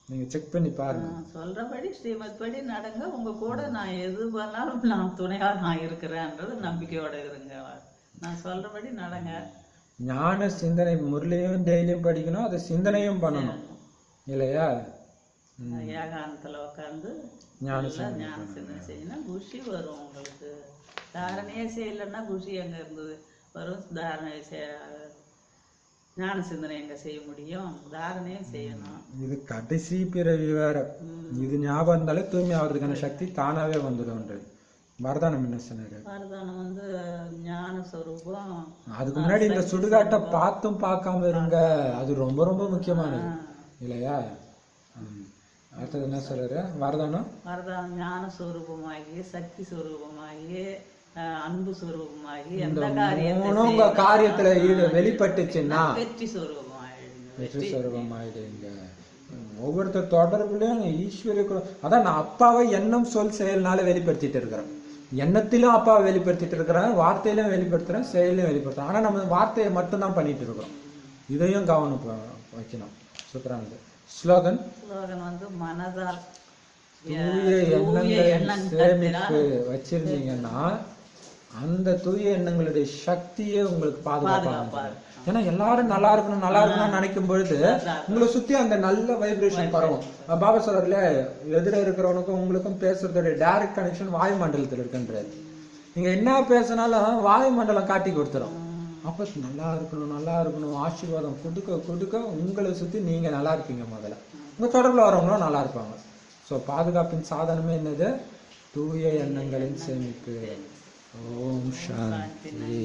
நீங்க செக் பண்ணி பாருங்க. சொல்றபடி ஸ்ரீமத் படி நடங்க, உங்க கூட நான் எது பண்ணாலும் நான் துணையா நான் இருக்கிறேன்றது நம்பிக்கையோட இருங்க. நான் சொல்றபடி நடங்க. ஞான சிந்தனை முரளியும் டெய்லியும் படிக்கணும், அதை சிந்தனையும் பண்ணணும் இல்லையா? ஏகாந்தத்துல உட்காந்து ஞான சிந்தனை செய்யணும், குஷி வரும் உங்களுக்கு. தாரணையே செய்யலைன்னா குஷி எங்க இருந்தது வரும்? தாரணை ஞான சிந்தனை எங்க செய்ய முடியும்? தாரணையே செய்யணும். இது கடைசி பிறவி வேற, இது ஞாபகம் இருந்தாலே தூய்மை ஆகிறதுக்கான சக்தி தானாவே வந்துடும். வரதானம் என்ன சொன்னாரு? வரதானம் வந்து ஞான சொரூபம். அதுக்கு முன்னாடி இந்த சுடுகாட்டை பார்த்தும் பார்க்காம இருங்க, அது ரொம்ப ரொம்ப முக்கியமானது இல்லையா? அடுத்தது என்ன சொல்றாரு? வரதானம் ஞான சொரூபமாகி, சக்தி சொரூபமாகி, அன்பு சொரூபமாகி, உங்க காரியத்துல வெளிப்பட்டுச்சுன்னா வெற்றி சொரூபமாயிடுங்க. ஒவ்வொருத்தர் தொடர்புலயும் ஈஸ்வரிய, அதான் நான் அப்பாவை எண்ணம் சொல் செயல்னால வெளிப்படுத்திட்டு இருக்கிறேன். எண்ணத்திலும் அப்பாவை வெளிப்படுத்திட்டு இருக்கிறேன், வார்த்தையிலும் வெளிப்படுத்துறேன், செயலையும் வெளிப்படுத்துறேன். ஆனா நம்ம வார்த்தையை மட்டும்தான் பண்ணிட்டு இருக்கிறோம். இதையும் கவனம் வைக்கணும். சூப்பரானது. ஸ்லோகன் வந்து மனதால் தூய எண்ணங்களை சேமிப்பு வச்சிருந்தீங்கன்னா அந்த தூய எண்ணங்களுடைய சக்தியே உங்களுக்கு பாதுகாப்பாக ஏன்னா எல்லாரும் நல்லா இருக்கணும்னு நினைக்கும் பொழுது உங்களை சுத்தி அந்த நல்ல வைப்ரேஷன் பரவும். பாபா சொல்றதுல எதிர இருக்கிறவனுக்கும் உங்களுக்கும் பேசுறதோட டைரக்ட் கனெக்ஷன் வாயு மண்டலத்துல இருக்குன்றாரு. நீங்க என்ன பேசினாலும் வாயு மண்டலம் காட்டி கொடுத்துரும். அப்ப நல்லா இருக்கணும் ஆசீர்வாதம் கொடுக்க உங்களை சுத்தி நீங்க நல்லா இருப்பீங்க. முதல்ல உங்க தொடர்புல வரவங்களும் நல்லா இருப்பாங்க. ஸோ பாதுகாப்பின் சாதனமே என்னது? தூய எண்ணங்களின் சேமிப்பு. ஓம் சாந்தி.